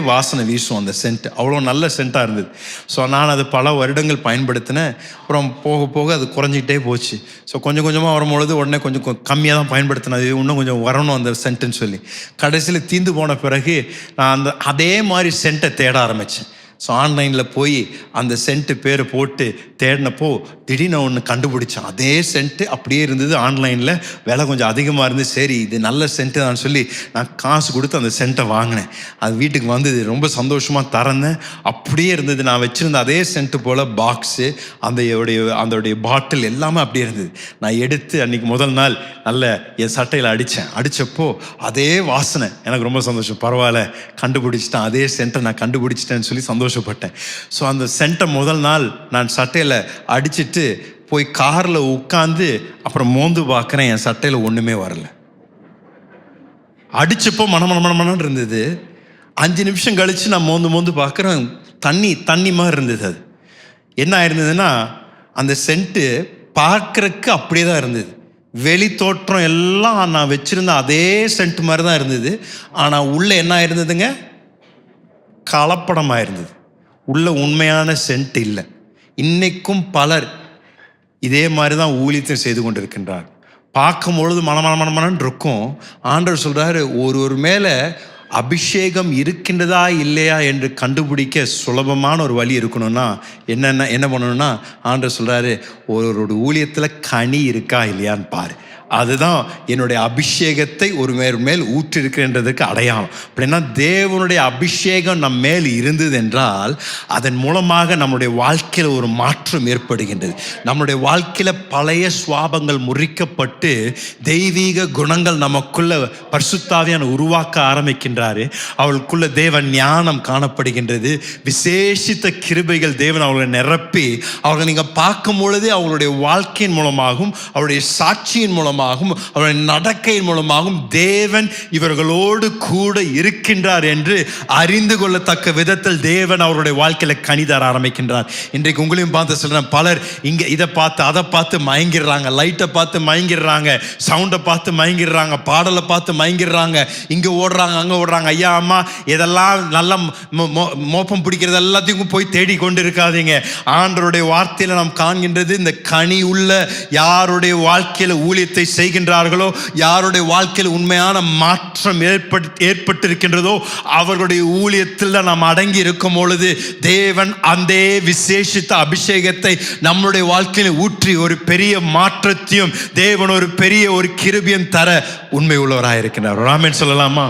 வாசனை வீசும் அந்த சென்ட். அவ்வளோ நல்ல சென்ட்டாக இருந்தது. ஸோ நான் அது பல வருடங்கள் பயன்படுத்தினேன். அப்புறம் போக போக அது குறைஞ்சிக்கிட்டே போச்சு. ஸோ கொஞ்சம் கொஞ்சமாக வரும்பொழுது உடனே கொஞ்சம் கம்மியாக தான் பயன்படுத்தினேன். அது இன்னும் கொஞ்சம் வரணும் அந்த சென்ட்டுன்னு சொல்லி கடைசியில் தீந்து போன பிறகு நான் அதே மாதிரி சென்ட்டை தேட ஆரம்பித்தேன். ஸோ ஆன்லைனில் போய் அந்த சென்ட்டு பேரை போட்டு தேடினப்போ திடீர்னு ஒன்று கண்டுபிடிச்சேன். அதே சென்ட்டு அப்படியே இருந்தது. ஆன்லைனில் விலை கொஞ்சம் அதிகமாக இருந்து, சரி இது நல்ல சென்ட்டு தான் சொல்லி நான் காசு கொடுத்து அந்த சென்ட்டை வாங்கினேன். அது வீட்டுக்கு வந்தது, ரொம்ப சந்தோஷமாக திறந்தேன். அப்படியே இருந்தது. நான் வச்சுருந்த அதே சென்ட்டு போல் பாக்ஸு, அதோடைய பாட்டில் எல்லாமே அப்படியே இருந்தது. நான் எடுத்து அன்றைக்கி முதல் நாள் நல்ல என் சட்டையில் அடித்தப்போ அதே வாசனை. எனக்கு ரொம்ப சந்தோஷம். பரவாயில்ல, கண்டுபிடிச்சிட்டேன், அதே சென்ட்டை நான் கண்டுபிடிச்சிட்டேன்னு சொல்லி சந்தோஷப்பட்டேன். ஸோ அந்த சென்ட்டை முதல் நாள் நான் சட்டையில் அடிச்சுட்டு போய் காரில் உட்காந்து அப்புறம் மோந்து பார்க்குறேன், என் சட்டையில் ஒன்றுமே வரல. அடிச்சப்போ மனமனமனமனன்னு இருந்தது. 5 நிமிஷம் கழித்து நான் மோந்து பார்க்குறேன், தண்ணி மாதிரி இருந்தது. அது என்ன ஆயிருந்ததுன்னா, அந்த சென்ட்டு பார்க்குறக்கு அப்படியே தான் இருந்தது. வெளி தோற்றம் எல்லாம் நான் வச்சுருந்த அதே சென்ட் மாதிரி தான் இருந்தது. ஆனால் உள்ளே என்ன ஆயிருந்ததுங்க, கலப்படமாக இருந்தது. உள்ள உண்மையான சென்ட் இல்லை. இன்னைக்கும் பலர் இதே மாதிரி தான் ஊழியத்தை செய்து கொண்டிருக்கின்றார். பார்க்கும் பொழுது மனமனமனமனன்னு இருக்கும். ஆண்டவர் சொல்கிறாரு, ஒரு மேலே அபிஷேகம் இருக்கின்றதா இல்லையா என்று கண்டுபிடிக்க சுலபமான ஒரு வழி இருக்கணும்னா என்ன பண்ணணும்னா, ஆண்டவர் சொல்கிறாரு, ஒரு ஊழியத்தில் கனி இருக்கா இல்லையான்னு பாரு. அதுதான் என்னுடைய அபிஷேகத்தை ஒரு மேல் ஊற்றிருக்கிறன்றதுக்கு அடையாளம். அப்படின்னா தேவனுடைய அபிஷேகம் நம் மேல் இருந்தது என்றால் அதன் மூலமாக நம்முடைய வாழ்க்கையில் ஒரு மாற்றம் ஏற்படுகின்றது. நம்முடைய வாழ்க்கையில் பழைய சுவாபங்கள் முறிக்கப்பட்டு தெய்வீக குணங்கள் நமக்குள்ள பரிசுத்தாவியான உருவாக்க ஆரம்பிக்கின்றாரு. அவளுக்குள்ள தேவ ஞானம் காணப்படுகின்றது. விசேஷித்த கிருபைகள் தேவன் அவர்களை நிரப்பி அவர்கள் நீங்கள் பார்க்கும் பொழுது அவங்களுடைய வாழ்க்கையின் மூலமாகவும் அவருடைய சாட்சியின் மூலமாக அவருடைய நடக்கையின் மூலமாகவும் தேவன் இவர்களோடு கூட இருக்கின்றார் என்று அறிந்து கொள்ளத்தக்க விதத்தில் தேவன் அவருடைய வாழ்க்கையில கனிதர ஆரம்பிக்கின்றார். இன்றைக்கு உங்களையும் பார்த்து சொல்றேன், பலர் இங்க இதை பார்த்து அதை பார்த்து மயங்கிடுறாங்க, லைட்டை பார்த்து மயங்கிடுறாங்க, சவுண்டை பார்த்து மயங்கிடுறாங்க, பாடலை பார்த்து மயங்கிடுறாங்க, இங்க ஓடுறாங்க அங்க ஓடுறாங்க. ஐயா அம்மா இதெல்லாம் நல்ல மோப்பம் பிடிக்கிறது எல்லாத்தையும் போய் தேடி கொண்டு இருக்காதீங்க. ஆண்டவருடைய வார்த்தையில நாம் காண்கின்றது, இந்த கனி உள்ள யாருடைய வாழ்க்கையில ஊழியத்தை செய்கின்றார்களோ, யாருடைய வாழ்க்கையில் உண்மையான மாற்றம் ஏற்பட்டிருக்கின்றதோ அவர்களுடைய ஊழியத்தில் நாம் அடங்கி இருக்கும் பொழுது தேவன் அந்த விசேஷித்த அபிஷேகத்தை நம்முடைய வாழ்க்கையில் ஊற்றி ஒரு பெரிய மாற்றத்தையும் தேவன் ஒரு பெரிய ஒரு கிருபையும் தர உண்மை உள்ளவராக இருக்கின்றார். ஆமென் சொல்லலாமா?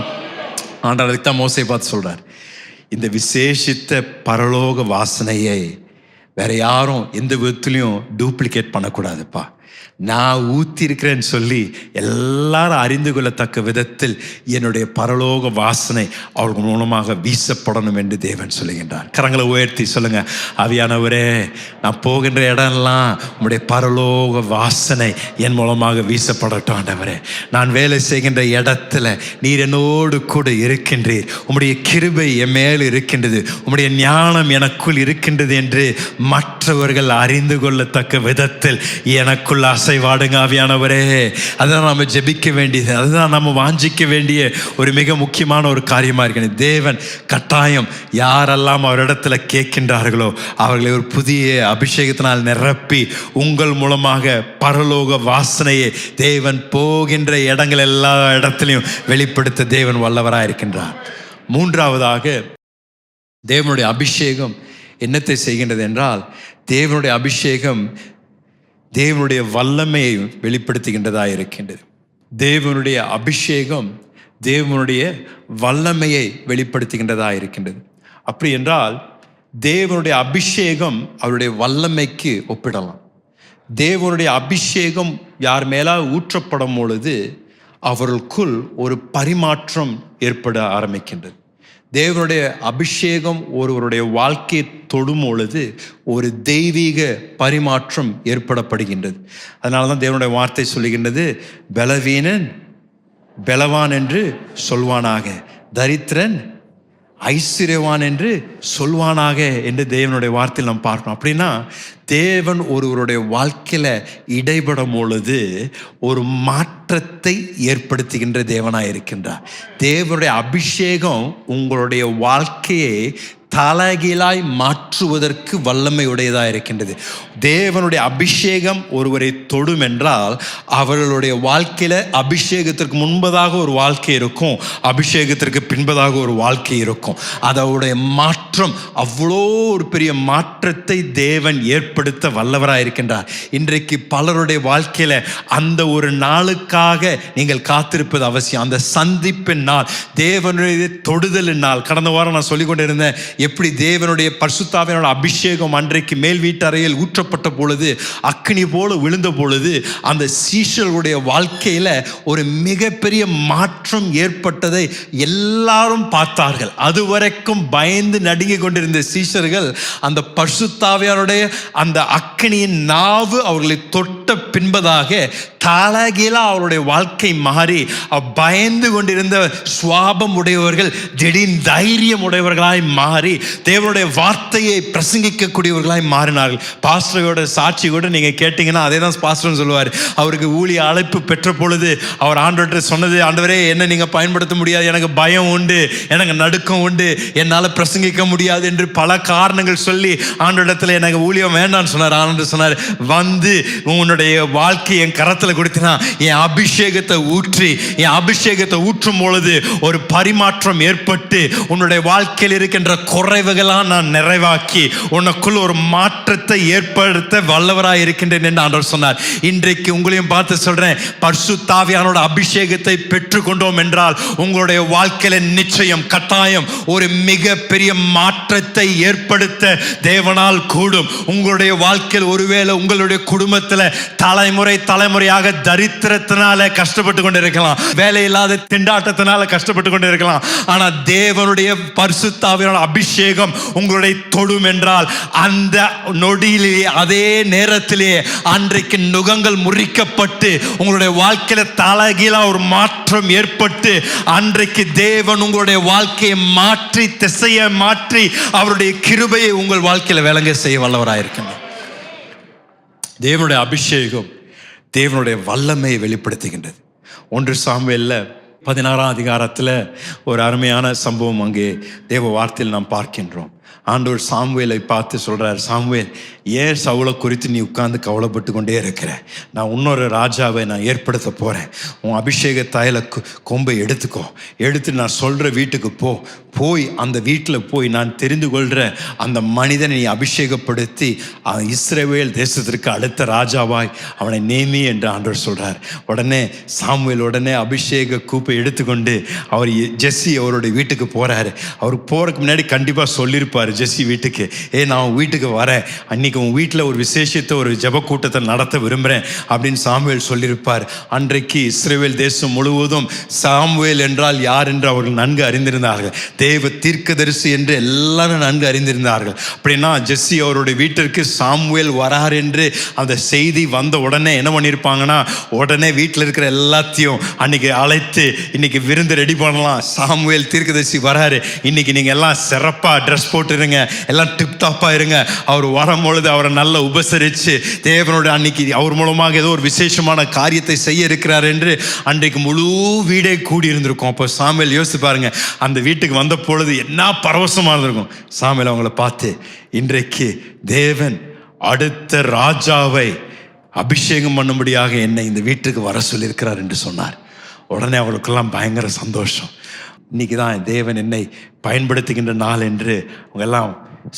ஆண்டவர் அதுக்கு தான் மோசேயை பார்த்து சொல்றார், இந்த விசேஷித்த பரலோக வாசனையை வேற யாரும் எந்த விதத்திலையும் டூப்ளிகேட் பண்ணக்கூடாதுப்பா. நான் ஊற்றி இருக்கிறேன்னு சொல்லி எல்லாரும் அறிந்து கொள்ளத்தக்க விதத்தில் என்னுடைய பரலோக வாசனை அவர்கள் மூலமாக வீசப்படணும் என்று தேவன் சொல்லுகின்றார். கரங்களை உயர்த்தி சொல்லுங்க, ஆவியானவரே நான் போகின்ற இடம்லாம் உம்முடைய பரலோக வாசனை என் மூலமாக வீசப்படட்டும். ஆண்டவரே, நான் வேலை செய்கின்ற இடத்துல நீர் என்னோடு கூட இருக்கின்றீர், உம்முடைய கிருபை என் மேல் இருக்கின்றது, உம்முடைய ஞானம் எனக்குள் இருக்கின்றது என்று மற்றவர்கள் அறிந்து கொள்ளத்தக்க விதத்தில் எனக்குள் வாடுங்க ஆவியானவரே. அதுதான் நம்ம ஜெபிக்க வேண்டியது, அதுதான் நம்ம வாஞ்சிக்க வேண்டிய ஒரு மிக முக்கியமான ஒரு காரியமா இருக்கு. தேவன் கட்டாயம் யாரெல்லாம் அவரிடத்துல கேட்கின்றார்களோ அவர்களை ஒரு புதிய அபிஷேகத்தினால் நிரப்பி உங்கள் மூலமாக பரலோக வாசனையை தேவன் போகின்ற இடங்கள் எல்லா இடத்திலையும் வெளிப்படுத்த தேவன் வல்லவராக இருக்கின்றார். மூன்றாவதாக தேவனுடைய அபிஷேகம் என்னத்தை செய்கின்றது என்றால், தேவனுடைய அபிஷேகம் தேவனுடைய வல்லமையை வெளிப்படுத்துகின்றதா இருக்கின்றது. தேவனுடைய அபிஷேகம் தேவனுடைய வல்லமையை வெளிப்படுத்துகின்றதா இருக்கின்றது. அப்படி என்றால் தேவனுடைய அபிஷேகம் அவருடைய வல்லமைக்கு ஒப்பிடலாம். தேவனுடைய அபிஷேகம் யார் மேலா ஊற்றப்படும் பொழுது அவர்களுக்குள் ஒரு பரிமாற்றம் ஏற்பட ஆரம்பிக்கின்றது. தேவனுடைய அபிஷேகம் ஒருவருடைய வாழ்க்கையை தொடும் பொழுது ஒரு தெய்வீக பரிமாற்றம் ஏற்படப்படுகின்றது. அதனால தான் தேவனுடைய வார்த்தை சொல்லுகின்றது, பலவீனன் பலவான் என்று சொல்வானாக, தரித்திரன் ஐஸ்வர்யவான் என்று சொல்வானாக என்று தேவனுடைய வார்த்தையில் நாம் பார்க்கணும். அப்படின்னா தேவன் ஒருவருடைய வாழ்க்கையில் இடைபடும் பொழுது ஒரு மாற்றத்தை ஏற்படுத்துகின்ற தேவனாக இருக்கின்றார். தேவனுடைய அபிஷேகம் உங்களுடைய வாழ்க்கையை தலைகீழாய் மாற்றுவதற்கு வல்லமையுடையதாக இருக்கின்றது. தேவனுடைய அபிஷேகம் ஒருவரை தொடும் என்றால் அவர்களுடைய வாழ்க்கையில் அபிஷேகத்திற்கு முன்பதாக ஒரு வாழ்க்கை இருக்கும், அபிஷேகத்திற்கு பின்பதாக ஒரு வாழ்க்கை இருக்கும். அதோடைய மாற்றம் அவ்வளோ ஒரு பெரிய மாற்றத்தை தேவன் ஏற்படுத்த வல்லவராக இருக்கின்றார். இன்றைக்கு பலருடைய வாழ்க்கையில் அந்த ஒரு நாளுக்காக நீங்கள் காத்திருப்பது அவசியம். அந்த சந்திப்பின் நாள், தேவனுடைய தொடுதலின் நாள். கடந்த வாரம் நான் சொல்லிக் கொண்டிருந்தேன், எப்படி தேவனுடைய பரிசுத்தாவியோட அபிஷேகம் அன்றைக்கு மேல் வீட்டறையில் ஊற்றப்பட்ட பொழுது அக்கினி போல விழுந்த பொழுது அந்த சீஷர்களுடைய வாழ்க்கையில ஒரு மிகப்பெரிய மாற்றம் ஏற்பட்டதை எல்லாரும் பார்த்தார்கள். அதுவரைக்கும் பயந்து நடுங்கி கொண்டிருந்த சீஷர்கள் அந்த பரிசுத்தாவியோருடைய அந்த அக்கினியின் நாவு அவர்களை தொட்ட பின்பதாக தலைகீழா அவருடைய வாழ்க்கை மாறி பயந்து கொண்டிருந்த சுவாபம் உடையவர்கள் திடீர் தைரியம் உடையவர்களாய் மாறி தேவனுடைய வார்த்தையை பிரசங்கிக்கக்கூடியவர்களாய் மாறினார்கள். பாஸ்டரோட சாட்சி கூட நீங்க கேட்டீங்கன்னா அதே தான் பாஸ்டர் சொல்லுவார். அவருக்கு ஊழிய அழைப்பு பெற்ற பொழுது அவர் ஆண்டவர்கிட்ட சொன்னது, ஆண்டவரே என்ன நீங்க பயன்படுத்த முடியாது, எனக்கு பயம் உண்டு, எனக்கு நடுக்கம் உண்டு, என்னால் பிரசங்கிக்க முடியாது என்று பல காரணங்கள் சொல்லி ஆண்டவரிடத்தில் எனக்கு ஊழியம் வேண்டாம்னு சொன்னார். ஆண்டவர் சொன்னார், வந்து உன்னுடைய வாழ்க்கை என் கரத்தில் கொடுத்தினா என் அபிஷேகத்தை ஊற்றி, என் அபிஷேகத்தை ஊற்றும் பொழுது ஒரு பரிமாற்றம் ஏற்பட்டு உன்னுடைய வாழ்க்கையில் இருக்கின்ற குறைவுகளாக நான் நிறைவாக்கி உனக்குள் ஒரு மாற்றத்தை ஏற்படுத்த வல்லவராய் இருக்கின்றேன் என்று ஆண்டவர் சொன்னார். இன்றைக்கு உங்களையும் பார்த்து சொல்றேன், பரிசுத்த ஆவியானோட அபிஷேகத்தை பெற்றுக்கொண்டோம் என்றால் உங்களுடைய வாழ்க்கையில நிச்சயம் கட்டாயம் ஒரு மிக பெரிய மாற்றத்தை ஏற்படுத்த தேவனால் கூடும். உங்களுடைய வாழ்க்கையில் ஒருவேளை உங்களுடைய குடும்பத்தில் தலைமுறையாக தரித்திரத்தினால கஷ்டப்பட்டு கொண்டு இருக்கலாம், வேலை இல்லாத திண்டாட்டத்தினால கஷ்டப்பட்டு கொண்டு இருக்கலாம். ஆனா தேவனுடைய பரிசுத்த ஆவியானோட அபிஷேகம் உங்களுடைய தொடும் என்றால் அந்த நொடியிலேயே அதே நேரத்திலேயே அன்றைக்கு நுகங்கள் முறிக்கப்பட்டு உங்களுடைய வாழ்க்கையில தலைகீழா ஒரு மாற்றம் ஏற்பட்டு அன்றைக்கு தேவன் உங்களுடைய வாழ்க்கையை மாற்றி திசையை மாற்றி அவருடைய கிருபையை உங்கள் வாழ்க்கையில விளங்க செய்ய வல்லவராயிருக்கிறார். தேவனுடைய அபிஷேகம் தேவனுடைய வல்லமையை வெளிப்படுத்துகின்றது. 1 சாமுவேல்ல 16ஆம் அதிகாரத்தில் ஒரு அருமையான சம்பவம் அங்கே தேவ வார்த்தையில் நாம் பார்க்கின்றோம். ஆண்டவர் சாமுவேலை பார்த்து சொல்றார், சாமுவேல் ஏன் சவுலை குறித்து நீ உட்கார்ந்து கவலைப்பட்டு கொண்டே இருக்கிற? நான் இன்னொரு ராஜாவை நான் ஏற்படுத்த போறேன். உன் அபிஷேக தைல கொம்பை எடுத்து நான் சொல்ற வீட்டுக்கு போய் அந்த வீட்டில் போய் நான் தெரிந்து கொள்கிற அந்த மனிதனை நீ அபிஷேகப்படுத்தி இஸ்ரவேல் தேசத்திற்கு அடுத்த ராஜாவாய் அவனை நேமி என்று ஆண்டவர் சொல்றார். உடனே சாமுவேல் உடனே அபிஷேக கூப்பை எடுத்துக்கொண்டு அவர் ஜெஸ்ஸி அவருடைய வீட்டுக்கு போறாரு. அவர் போறதுக்கு முன்னாடி கண்டிப்பா சொல்லியிருப்பார் ஜெஸ்ஸி வீட்டுக்கு, நான் வீட்டுக்கு வரேன், அன்னைக்கு உன் வீட்டில் ஒரு விசேஷத்தை ஒரு ஜெப கூட்டத்தை நடத்த விரும்புகிறேன் அப்படின்னு சாமுவேல் சொல்லியிருப்பார். அன்றைக்கு இஸ்ரவேல் தேசம் முழுவதும் சாமுவேல் என்றால் யார் என்று அவர்கள் நன்கு அறிந்திருந்தார்கள். தேவ தீர்க்கதரிசி என்று எல்லாரும் நன்கு அறிந்திருந்தார்கள். அப்படின்னா ஜெஸ்ஸி அவருடைய வீட்டிற்கு சாமுவேல் வரார் என்று அந்த செய்தி வந்த உடனே என்ன பண்ணியிருப்பாங்கன்னா, உடனே வீட்டில் இருக்கிற எல்லாத்தையும் அன்னைக்கு அழைத்து இன்னைக்கு விருந்து ரெடி பண்ணலாம், சாமுவேல் தீர்க்கதரிசி வராரு, இன்னைக்கு நீங்கள் எல்லாம் சிறப்பாக ட்ரெஸ் போட்டுருங்க, எல்லாம் டிப்டாப்பாக இருங்க, அவர் வரும்பொழுது அவரை நல்லா உபசரித்து தேவனோட அன்னைக்கு அவர் மூலமாக ஏதோ ஒரு விசேஷமான காரியத்தை செய்ய இருக்கிறார் என்று அன்றைக்கு முழு வீடே கூடி இருந்திருக்கும். அப்போ சாமுவேல் யோசித்து பாருங்க, அந்த வீட்டுக்கு வந்த பொழுது என்ன பரவசமாக இருந்திருக்கும். சாமுவேல் அவங்கள பார்த்து, இன்றைக்கு தேவன் அடுத்த ராஜாவை அபிஷேகம் பண்ணும்படியாக என்னை இந்த வீட்டுக்கு வர சொல்லியிருக்கிறார் என்று சொன்னார். உடனே அவளுக்கெல்லாம் பயங்கர சந்தோஷம். இன்னைக்கு தான் தேவன் என்னை பயன்படுத்துகின்ற நாள் என்று அவங்க எல்லாம்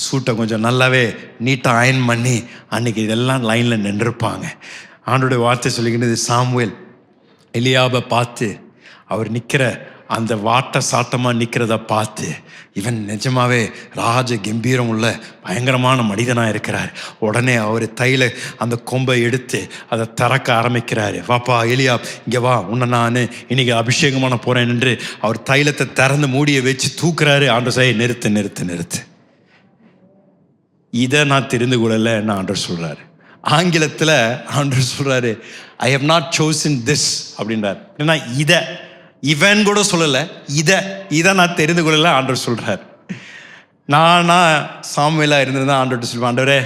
சூட்டை கொஞ்சம் நல்லாவே நீட்டாக அயன் பண்ணி அன்னைக்கு இதெல்லாம் லைனில் நின்றுருப்பாங்க. ஆண்டோடைய வார்த்தை சொல்லிக்கிட்டது, சாமுவேல் எலியாபை பார்த்து அவர் நிற்கிற அந்த வாட்ட சாட்டமாக நிற்கிறத பார்த்து, இவன் நிஜமாவே ராஜ கம்பீரம் உள்ள பயங்கரமான மனிதனாக இருக்கிறார். உடனே அவர் தைல அந்த கொம்பை எடுத்து அதை திறக்க ஆரம்பிக்கிறாரு. வாப்பா எலியா, இங்கே வா, உன்னை நான் இன்னைக்கு அபிஷேகம் பண்ண போகிறேன் என்று அவர் தைலத்தை திறந்து மூடியை வச்சு தூக்குறாரு. ஆண்டவர் say, நிறுத்து, இதை நான் தெரிந்து கொள்ளலைன்னு ஆண்டவர் சொல்கிறாரு. ஆங்கிலத்தில் ஆண்டவர் சொல்கிறாரு, I have not chosen this அப்படின்றார். ஏன்னா இவன் கூட சொல்லலை, இதை நான் தெரிந்து கொள்ளல ஆண்டவர் சொல்கிறார். நானா சாமுவேலாக இருந்திருந்தா ஆண்டவர்கிட்ட சொல்லுவேன், ஆண்டவரே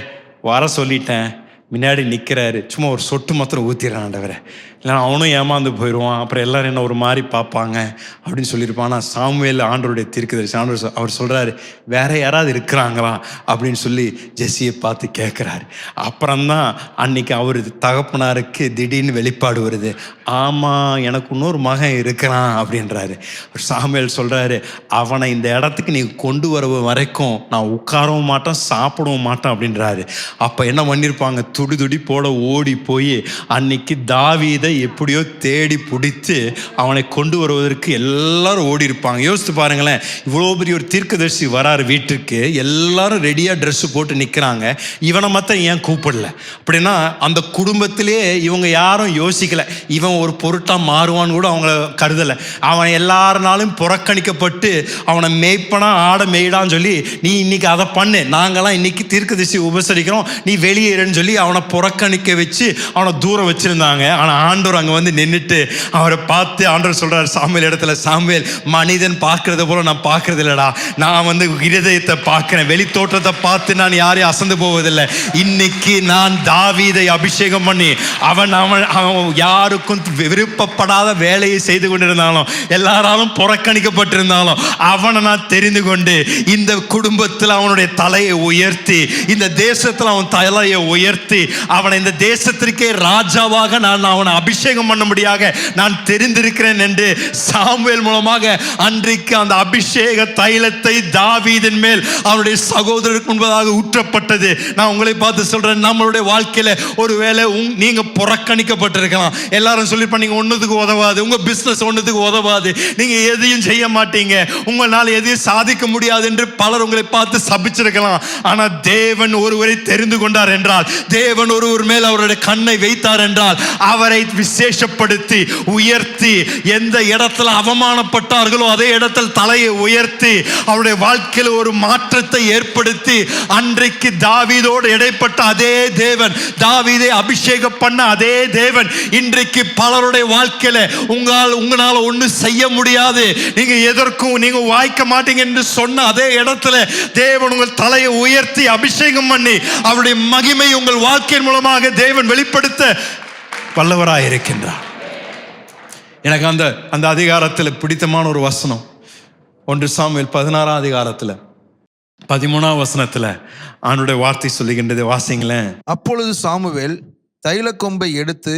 வர சொல்லிட்டேன், முன்னாடி நிற்கிறாரு, சும்மா ஒரு சொட்டு மாத்திரம் ஊற்றிடுறேன் ஆண்டவரே, இல்லைன்னா அவனும் ஏமாந்து போயிடுவான், அப்புறம் எல்லாரும் என்ன ஒரு மாதிரி பார்ப்பாங்க அப்படின்னு சொல்லியிருப்பான். ஆனால் சாமுவேல் ஆண்டவருடைய தீர்க்கதரிசி, அவர் சொல்கிறாரு, வேற யாராவது இருக்கிறாங்களா அப்படின்னு சொல்லி ஜெஸ்ஸியை பார்த்து கேட்குறாரு. அப்புறம்தான் அன்னைக்கு அவர் தகப்பனாருக்கு திடீர்னு வெளிப்பாடு வருது, ஆமாம் எனக்கு இன்னொரு மகன் இருக்கிறான் அப்படின்றாரு. சாமுவேல் சொல்கிறாரு, அவனை இந்த இடத்துக்கு நீ கொண்டு வர வரைக்கும் நான் உட்காரவும் மாட்டேன் சாப்பிடவும் மாட்டேன் அப்படின்றாரு. அப்போ என்ன பண்ணியிருப்பாங்க, துடி போட ஓடி போய் அன்னைக்கு தாவீதை எப்படியோ தேடி பிடித்து அவனை கொண்டு வருவதற்கு எல்லாரும் ஓடி இருப்பாங்க. யோசித்து பாருங்களேன், இவ்வளோ பெரிய ஒரு தீர்க்கதரிசி வராரு வீட்டுக்கு, எல்லாரும் ரெடியாக ட்ரெஸ்ஸு போட்டு நிற்கிறாங்க, இவனை மாத்திரம் ஏன் கூப்பிடல? அப்படின்னா அந்த குடும்பத்திலே இவங்க யாரும் யோசிக்கலை, இவன் ஒரு பொருட்டாக மாறுவான்னு கூட அவங்க கருதலை. அவன் எல்லாருனாலும் புறக்கணிக்கப்பட்டு அவனை மேய்ப்பனா ஆட மேய்டான்னு சொல்லி, நீ இன்னைக்கு அதை பண்ணு, நாங்களாம் இன்னைக்கு தீர்க்கதரிசி உபசரிக்கிறோம், நீ வெளியேறன்னு சொல்லி அவனை புறக்கணிக்க வச்சு அவனை தூரம் வச்சிருந்தாங்க. ஆனால் ஆண்டவர் அங்க வந்து நின்னுட்டு அவரை பார்த்து ஆண்டவர் சொல்றாரு சாமுவேல் இடத்துல, சாமுவேல் மனிதன் பார்க்கறத போல நான் பார்க்கறது இல்லடா, நான் வந்து இருதயத்தை பார்க்கிறேன், வெளி தோற்றத்தை பார்த்து நான் யாரையும் அசந்து போவதில்லை. இன்னைக்கு நான் தாவீதை அபிஷேகம் பண்ணி அவன் யாருக்கும் விருப்பப்படாத வேலையை செய்து கொண்டிருந்தாலும், எல்லாராலும் புறக்கணிக்கப்பட்டிருந்தாலும், அவனை நான் தெரிந்து கொண்டு இந்த குடும்பத்தில் அவனுடைய தலையை உயர்த்தி, இந்த தேசத்தில் அவன் தலையை உயர்த்தி, அவனை இந்த தேசத்திற்கே ராஜாவாக நான் அவனை அபிஷேகம் பண்ணும்படியாக நான் தெரிந்திருக்கிறேன் என்று சாமுவேல் மூலமாக அன்றைக்கு அந்த அபிஷேக தைலத்தை தாவீதின் மேல் அவருடைய சகோதரருக்கு முன்பதாக ஊற்றப்பட்டது. நான் உங்களை பார்த்து சொல்றேன், நம்மளுடைய வாழ்க்கையில ஒருவேளை நீங்க புறக்கணிக்கப்பட்டிருக்கலாம். எல்லாரும் சொல்லிருப்பாங்க நீங்க ஒண்ணுத்துக்கு உதவாது, உங்க பிசினஸ் ஒண்ணுத்துக்கு உதவாது, நீங்க எதையும் செய்ய மாட்டீங்க, உங்களால் எதையும் சாதிக்க முடியாது என்று பலர் உங்களை பார்த்து சபிச்சிருக்கலாம். ஆனா தேவன் ஒருவரை தெரிந்து கொண்டார் என்றால், தேவன் ஒருவர் மேல் அவருடைய கண்ணை வைத்தார் என்றால், அவரை விசேஷப்படுத்தி உயர்த்தி, எந்த இடத்துல அவமானப்பட்டார்களோ அதே இடத்தில் தலையை உயர்த்தி அவருடைய வாழ்க்கையில் ஒரு மாற்றத்தை ஏற்படுத்தி, அன்றைக்கு தாவீதோடு இடைப்பட்ட அதே தேவன், தாவீதை அபிஷேகம் பண்ண அதே தேவன் இன்றைக்கு பலருடைய வாழ்க்கையில உங்களால ஒன்றும் செய்ய முடியாது, நீங்க எதற்கும் நீங்க வாய்க்க மாட்டீங்க என்று சொன்ன அதே இடத்துல தேவன் உங்கள் தலையை உயர்த்தி அபிஷேகம் பண்ணி அவருடைய மகிமை உங்கள் வாழ்க்கையின் மூலமாக தேவன் வெளிப்படுத்த வல்லவராய் இருக்கின்றார். எனக்கு அந்த அதிகாரத்தில் பிடித்தமான ஒரு வசனம் 1 சாமுவேல் 16ஆம் அதிகாரத்தில் 13ஆம் வசனத்தில் ஆண்டவருடைய வார்த்தை சொல்லுகின்றது, வாசிங்களேன். அப்பொழுது சாமுவேல் தைல கொம்பை எடுத்து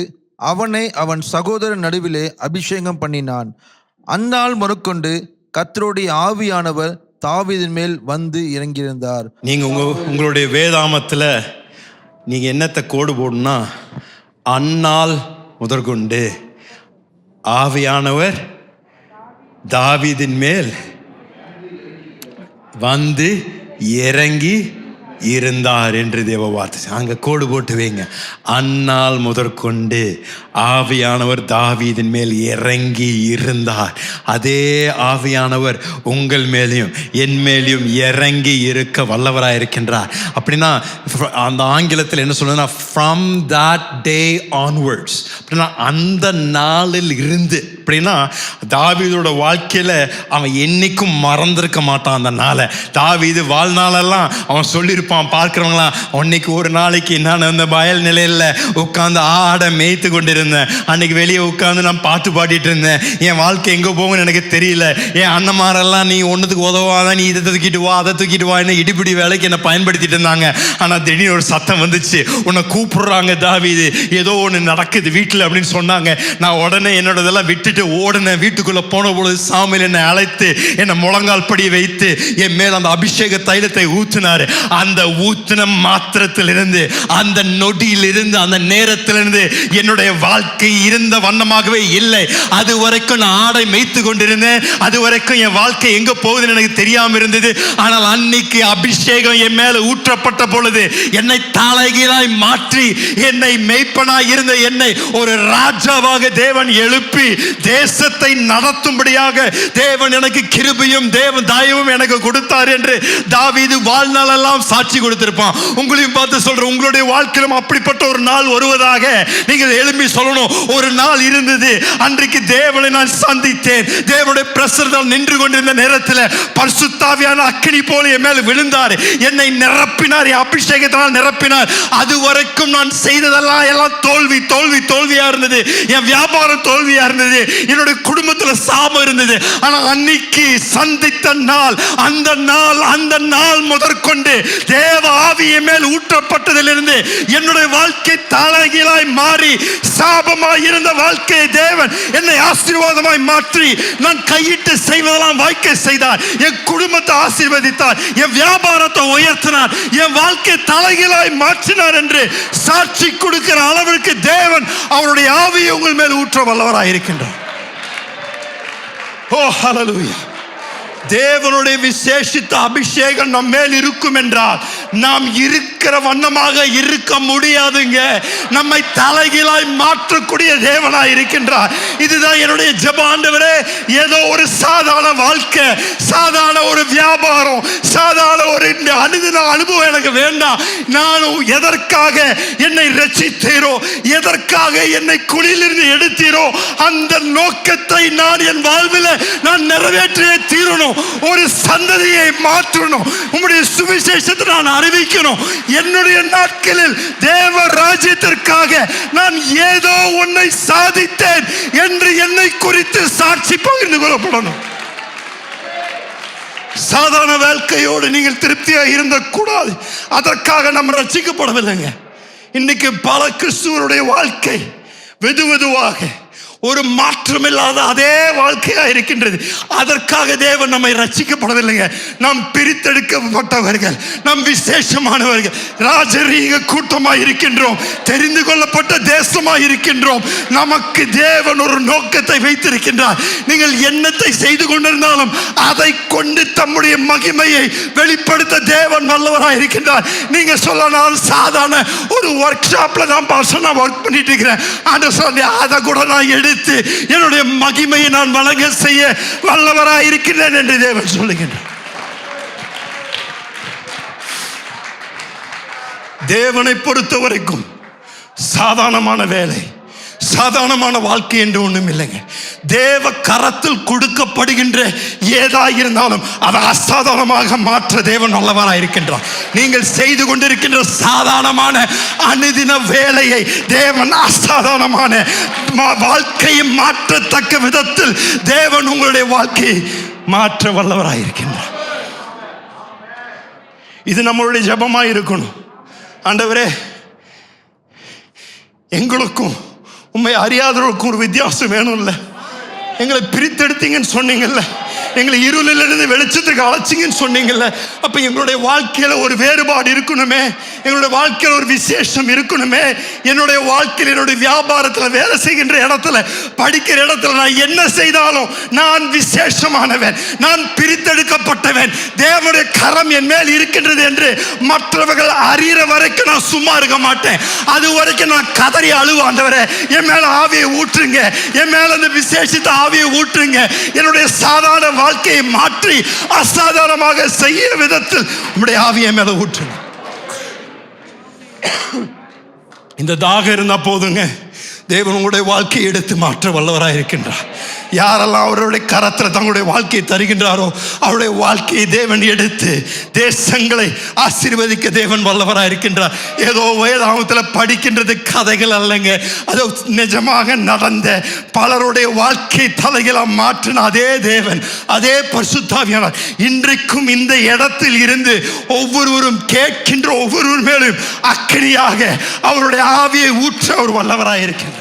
அவனை அவன் சகோதரன் நடுவிலே அபிஷேகம் பண்ணினான். அந்நாள் முதற்கொண்டு கர்த்தருடைய ஆவியானவர் தாவீதின் மேல் வந்து இறங்கியிருந்தார். நீங்க உங்களுடைய வேதாமத்துல நீங்க என்னத்தை கோடு போடணும்னா, அந்நாள் முதற்கொண்டு ஆவியானவர் தாவீதின் மேல் வந்து இறங்கி இருந்தார் என்று தேவ வார்த்தை. அங்க கோடு போட்டு வைங்க. அந்நாள் முதற்கொண்டு ஆவியானவர் தாவீதின் மேல் இறங்கி இருந்தார். அதே ஆவியானவர் உங்கள் மேலையும் என் மேலையும் இறங்கி இருக்க வல்லவராக இருக்கின்றார். அப்படின்னா அந்த ஆங்கிலத்தில் என்ன சொல்லுன்னா, from that day onwards, அப்படின்னா அந்த நாளில் இருந்து. அப்படின்னா தாவீதோட வாழ்க்கையில அவன் என்னைக்கும் மறந்திருக்க மாட்டான் அந்த நாளை. தாவீது வாழ்நாளெல்லாம் அவன் சொல்லியிருப்பான், பார்க்கிறவங்களா, அன்னைக்கு ஒரு நாளைக்கு நான் அந்த வயல் நிலையில உட்காந்து ஆடை மேய்த்து கொண்டிருந்தேன், அன்னைக்கு வெளியே உட்காந்து நான் பாட்டு பாடிட்டு இருந்தேன், என் வாழ்க்கை எங்க போகும்னு எனக்கு தெரியல, என் அண்ணமாரெல்லாம் நீ ஒன்றுத்துக்கு உதவாத, நீ இதை தூக்கிட்டு வா அதை தூக்கிட்டு வா, என்ன இடிப்பிடி வேலைக்கு என்னை பயன்படுத்திட்டு இருந்தாங்க. ஆனால் திடீர்னு ஒரு சத்தம் வந்துச்சு, உன்னை கூப்பிடுறாங்க தாவீது, ஏதோ ஒன்று நடக்குது வீட்டில் அப்படின்னு சொன்னாங்க. நான் உடனே என்னோட இதெல்லாம் விட்டுட்டு ஓடுனேன். வீட்டுக்குள்ள போன பொழுது சாமுவேல் என்னை அழைத்து என்னை முழங்கால் படி வைத்து என் மேல் அந்த அபிஷேக தைலத்தை ஊற்றினாரு. அந்த ஊத்தின மாத்திரத்திலிருந்து, அந்த நொடியிலிருந்து, அந்த நேரத்திலிருந்து என்னுடைய வாழ்க்கை இருந்த வண்ணமாகவே இல்லை. அது வரைக்கும் நான் ஆடை மேய்த்து கொண்டிருந்தேன், அது வரைக்கும் என் வாழ்க்கை எங்க போகுதுன்னு எனக்கு தெரியாம இருந்தது. ஆனால் அன்னைக்கு அபிஷேகம் என் மேல ஊற்றப்பட்ட பொழுது என்னை தலைகீழாய் மாற்றி, என்னை மேய்ப்பனாய் இருந்த என்னை ஒரு ராஜாவாக தேவன் எழுப்பி தேசத்தை நடத்தும்படியாக தேவன் எனக்கு கிருபையும் தேவன் தயவும் எனக்கு கொடுத்தார் என்று தாவீது வாழ்நாள் எல்லாம் சாட்சி கொடுத்திருப்பான். உங்களையும் பார்த்து சொல்றேன், உங்களுடைய வாழ்க்கையிலும் அப்படிப்பட்ட ஒரு நாள் வருவதாக நீங்கள் எழுப்பி சொல்லணும். ஒரு நாள் இருந்தது, அன்றைக்கு தேவனை நான் சந்தித்தேன், தேவனுடைய பிரசன்னத்தில் நின்று கொண்டிருந்த நேரத்தில் பரிசுத்த ஆவியான அக்கினி போல என் மேல் விழுந்தார், என்னை நிரப்பினார், என் அபிஷேகத்தினால் நிரப்பினார். அது வரைக்கும் நான் செய்ததெல்லாம் எல்லாம் தோல்வி தோல்வி தோல்வியா இருந்தது, என் வியாபாரம் தோல்வியா இருந்தது, என்னுடைய குடும்பத்தில் சாபம் இருந்தது. ஆனால் அன்னைக்கு சந்தித்த நாள், அந்த நாள் முதற்கொண்டு தேவ ஆவியின் மேல் ஊற்றப்பட்டதிலிருந்து என்னுடைய வாழ்க்கை தலைகீழாய் மாறி, சாபமாய் இருந்த வாழ்க்கையை தேவன் என்னை ஆசீர்வாதமாய் மாற்றி, நான் கையிட்டு செய்வதெல்லாம் வாய்க்க செய்தார், என் குடும்பத்தை ஆசீர்வதித்தார், என் வியாபாரத்தை உயர்த்தினார், என் வாழ்க்கை தலைகீழாய் மாற்றினார் என்று சாட்சி கொடுக்கிற அளவிற்கு தேவன் அவருடைய ஆவியை உங்கள் மேல் ஊற்ற வல்லவராய் இருக்கின்றார். ஓ ஹல்லேலூயா. தேவனுடைய விசேஷித்த அபிஷேகம் நம்ம மேல் இருக்கும் என்றால் நாம் இருக்கிற வண்ணமாக இருக்க முடியாதுங்க. நம்மை தலைகீழாய் மாற்றக்கூடிய தேவனாய் இருக்கின்றார். இதுதான் என்னுடைய ஜெபம். ஆண்டவரே, ஏதோ ஒரு சாதாரண வாழ்க்கை, சாதாரண ஒரு வியாபாரம், சாதாரண ஒரு என்னுடைய அனுதின அனுபவம் எனக்கு வேண்டாம். நானும் எதற்காக என்னை ரட்சித்தீரோ, எதற்காக என்னை குழியிலிருந்து எடுத்தீரோ, அந்த நோக்கத்தை நான் என் வாழ்வில் நான் நிறைவேற்றியே தீரணும். ஒரு சந்ததியை மாற்றணும். உம்முடைய சுவிசேஷத்தை நான் அறிவிக்கணும். என்னுடைய நாட்களில் தேவ ராஜ்யத்திற்காக நான் ஏதோ ஒன்றை சாதித்தேன் என்று என்னை குறித்து சாட்சி பகிர்ந்து கொள்ளப்படணும். சாதாரண வாழ்க்கையோடு நீங்கள் திருப்தியாக இருந்த கூடாது. அதற்காக நம்ம ரட்சிக்கப்படவில்லைங்க. இன்னைக்கு பல கிறிஸ்துவருடைய வாழ்க்கை வெதுவெதுவாக ஒரு மாற்றமில்லாத அதே வாழ்க்கையா இருக்கின்றது. அதற்காக தேவன் நம்மை ரட்சிக்கப்படவில்லைங்க. நாம் பிரித்தெடுக்கப்பட்டவர்கள், நாம் விசேஷமானவர்கள், ராஜரீக கூட்டமாய் இருக்கின்றோம், தெரிந்து கொள்ளப்பட்ட தேசமாய் இருக்கின்றோம். நமக்கு தேவன் ஒரு நோக்கத்தை வைத்திருக்கின்றார். நீங்கள் என்னத்தை செய்து கொண்டிருந்தாலும் அதை கொண்டு தம்முடைய மகிமையை வெளிப்படுத்த தேவன் வல்லவராய் இருக்கின்றார். நீங்க சொல்லலாம், சாதாரண ஒரு ஒர்க் ஷாப்ல தான் பாஸ்டர் நான் ஒர்க் பண்ணிட்டு இருக்கிறேன், அதை கூட நான் எடுத்து என்னுடைய மகிமையை நான் வழங்க செய்ய வல்லவராய் இருக்கிறேன் என்று தேவன் சொல்லுகின்றார். தேவனை பொறுத்த வரைக்கும் சாதாரணமான வேலை, சாதாரணமான வாழ்க்கை என்று ஒன்றும் இல்லைங்க. தேவ கரத்தில் கொடுக்கப்படுகின்ற ஏதா இருந்தாலும் அதை அசாதாரணமாக மாற்ற தேவன் நல்லவராக இருக்கின்றார். நீங்கள் செய்து கொண்டிருக்கின்ற சாதாரணமான அனுதின வேலையை தேவன் அசாதாரணமான வாழ்க்கையை மாற்றத்தக்க விதத்தில் தேவன் உங்களுடைய வாழ்க்கையை மாற்ற வல்லவராக இருக்கின்றார். இது நம்மளுடைய ஜெபமாக இருக்கணும். ஆண்டவரே, எங்களுக்கும் உண்மை அறியாதவர்களுக்கும் ஒரு வித்தியாசம் வேணும்ல. எங்களை பிரித்தெடுத்தீங்கன்னு சொன்னீங்கல்ல, எங்களை இருளிலிருந்து வெளிச்சத்துக்கு அழைச்சிங்கன்னு சொன்னீங்கல்ல. அப்ப எங்களுடைய வாழ்க்கையில ஒரு வேறுபாடு இருக்கணுமே, எங்களுடைய வாழ்க்கையில் ஒரு விசேஷம் இருக்கணுமே. என்னுடைய வாழ்க்கையில், என்னுடைய வியாபாரத்தில், வேலை செய்கின்ற இடத்துல, படிக்கிற இடத்துல நான் என்ன செய்தாலும் நான் விசேஷமானவன், நான் பிரித்தெடுக்கப்பட்டவன், தேவனுடைய கரம் என் மேல் இருக்கின்றது என்று மற்றவர்கள் அறிகிற வரைக்கும் நான் சும்மா இருக்க மாட்டேன். அது வரைக்கும் நான் கதறி அழுவாண்டவரே, என் மேல ஆவியை ஊற்றுங்க, என் மேல அந்த விசேஷித்த ஆவியை ஊற்றுங்க. என்னுடைய சாதாரண வாழ்க்கையை மாற்றி அசாதாரணமாக செய்ய விதத்தில் உம்முடைய ஆவியை மேல ஊற்றுங்க. இந்த தாகம் இருந்தா போதுங்க, தேவன் உங்களுடைய வாழ்க்கையை எடுத்து மாற்ற வல்லவராக இருக்கின்றார். யாரெல்லாம் அவருடைய கரத்தில் தங்களுடைய வாழ்க்கையை தருகின்றாரோ அவருடைய வாழ்க்கையை தேவன் எடுத்து தேசங்களை ஆசீர்வதிக்க தேவன் வல்லவராக இருக்கின்றார். ஏதோ வேதாகமத்தில் படிக்கின்றது கதைகள் அல்லங்க, அது நிஜமாக நடந்த பலருடைய வாழ்க்கை தலைகளாக மாற்றின அதே தேவன், அதே பரிசுத்தாவியானவர் இன்றைக்கும் இந்த இடத்தில் இருந்து ஒவ்வொருவரும் கேட்கின்ற ஒவ்வொருவர் மேலும் அக்கினியாக அவருடைய ஆவியை ஊற்ற அவர் வல்லவராக இருக்கின்றார்.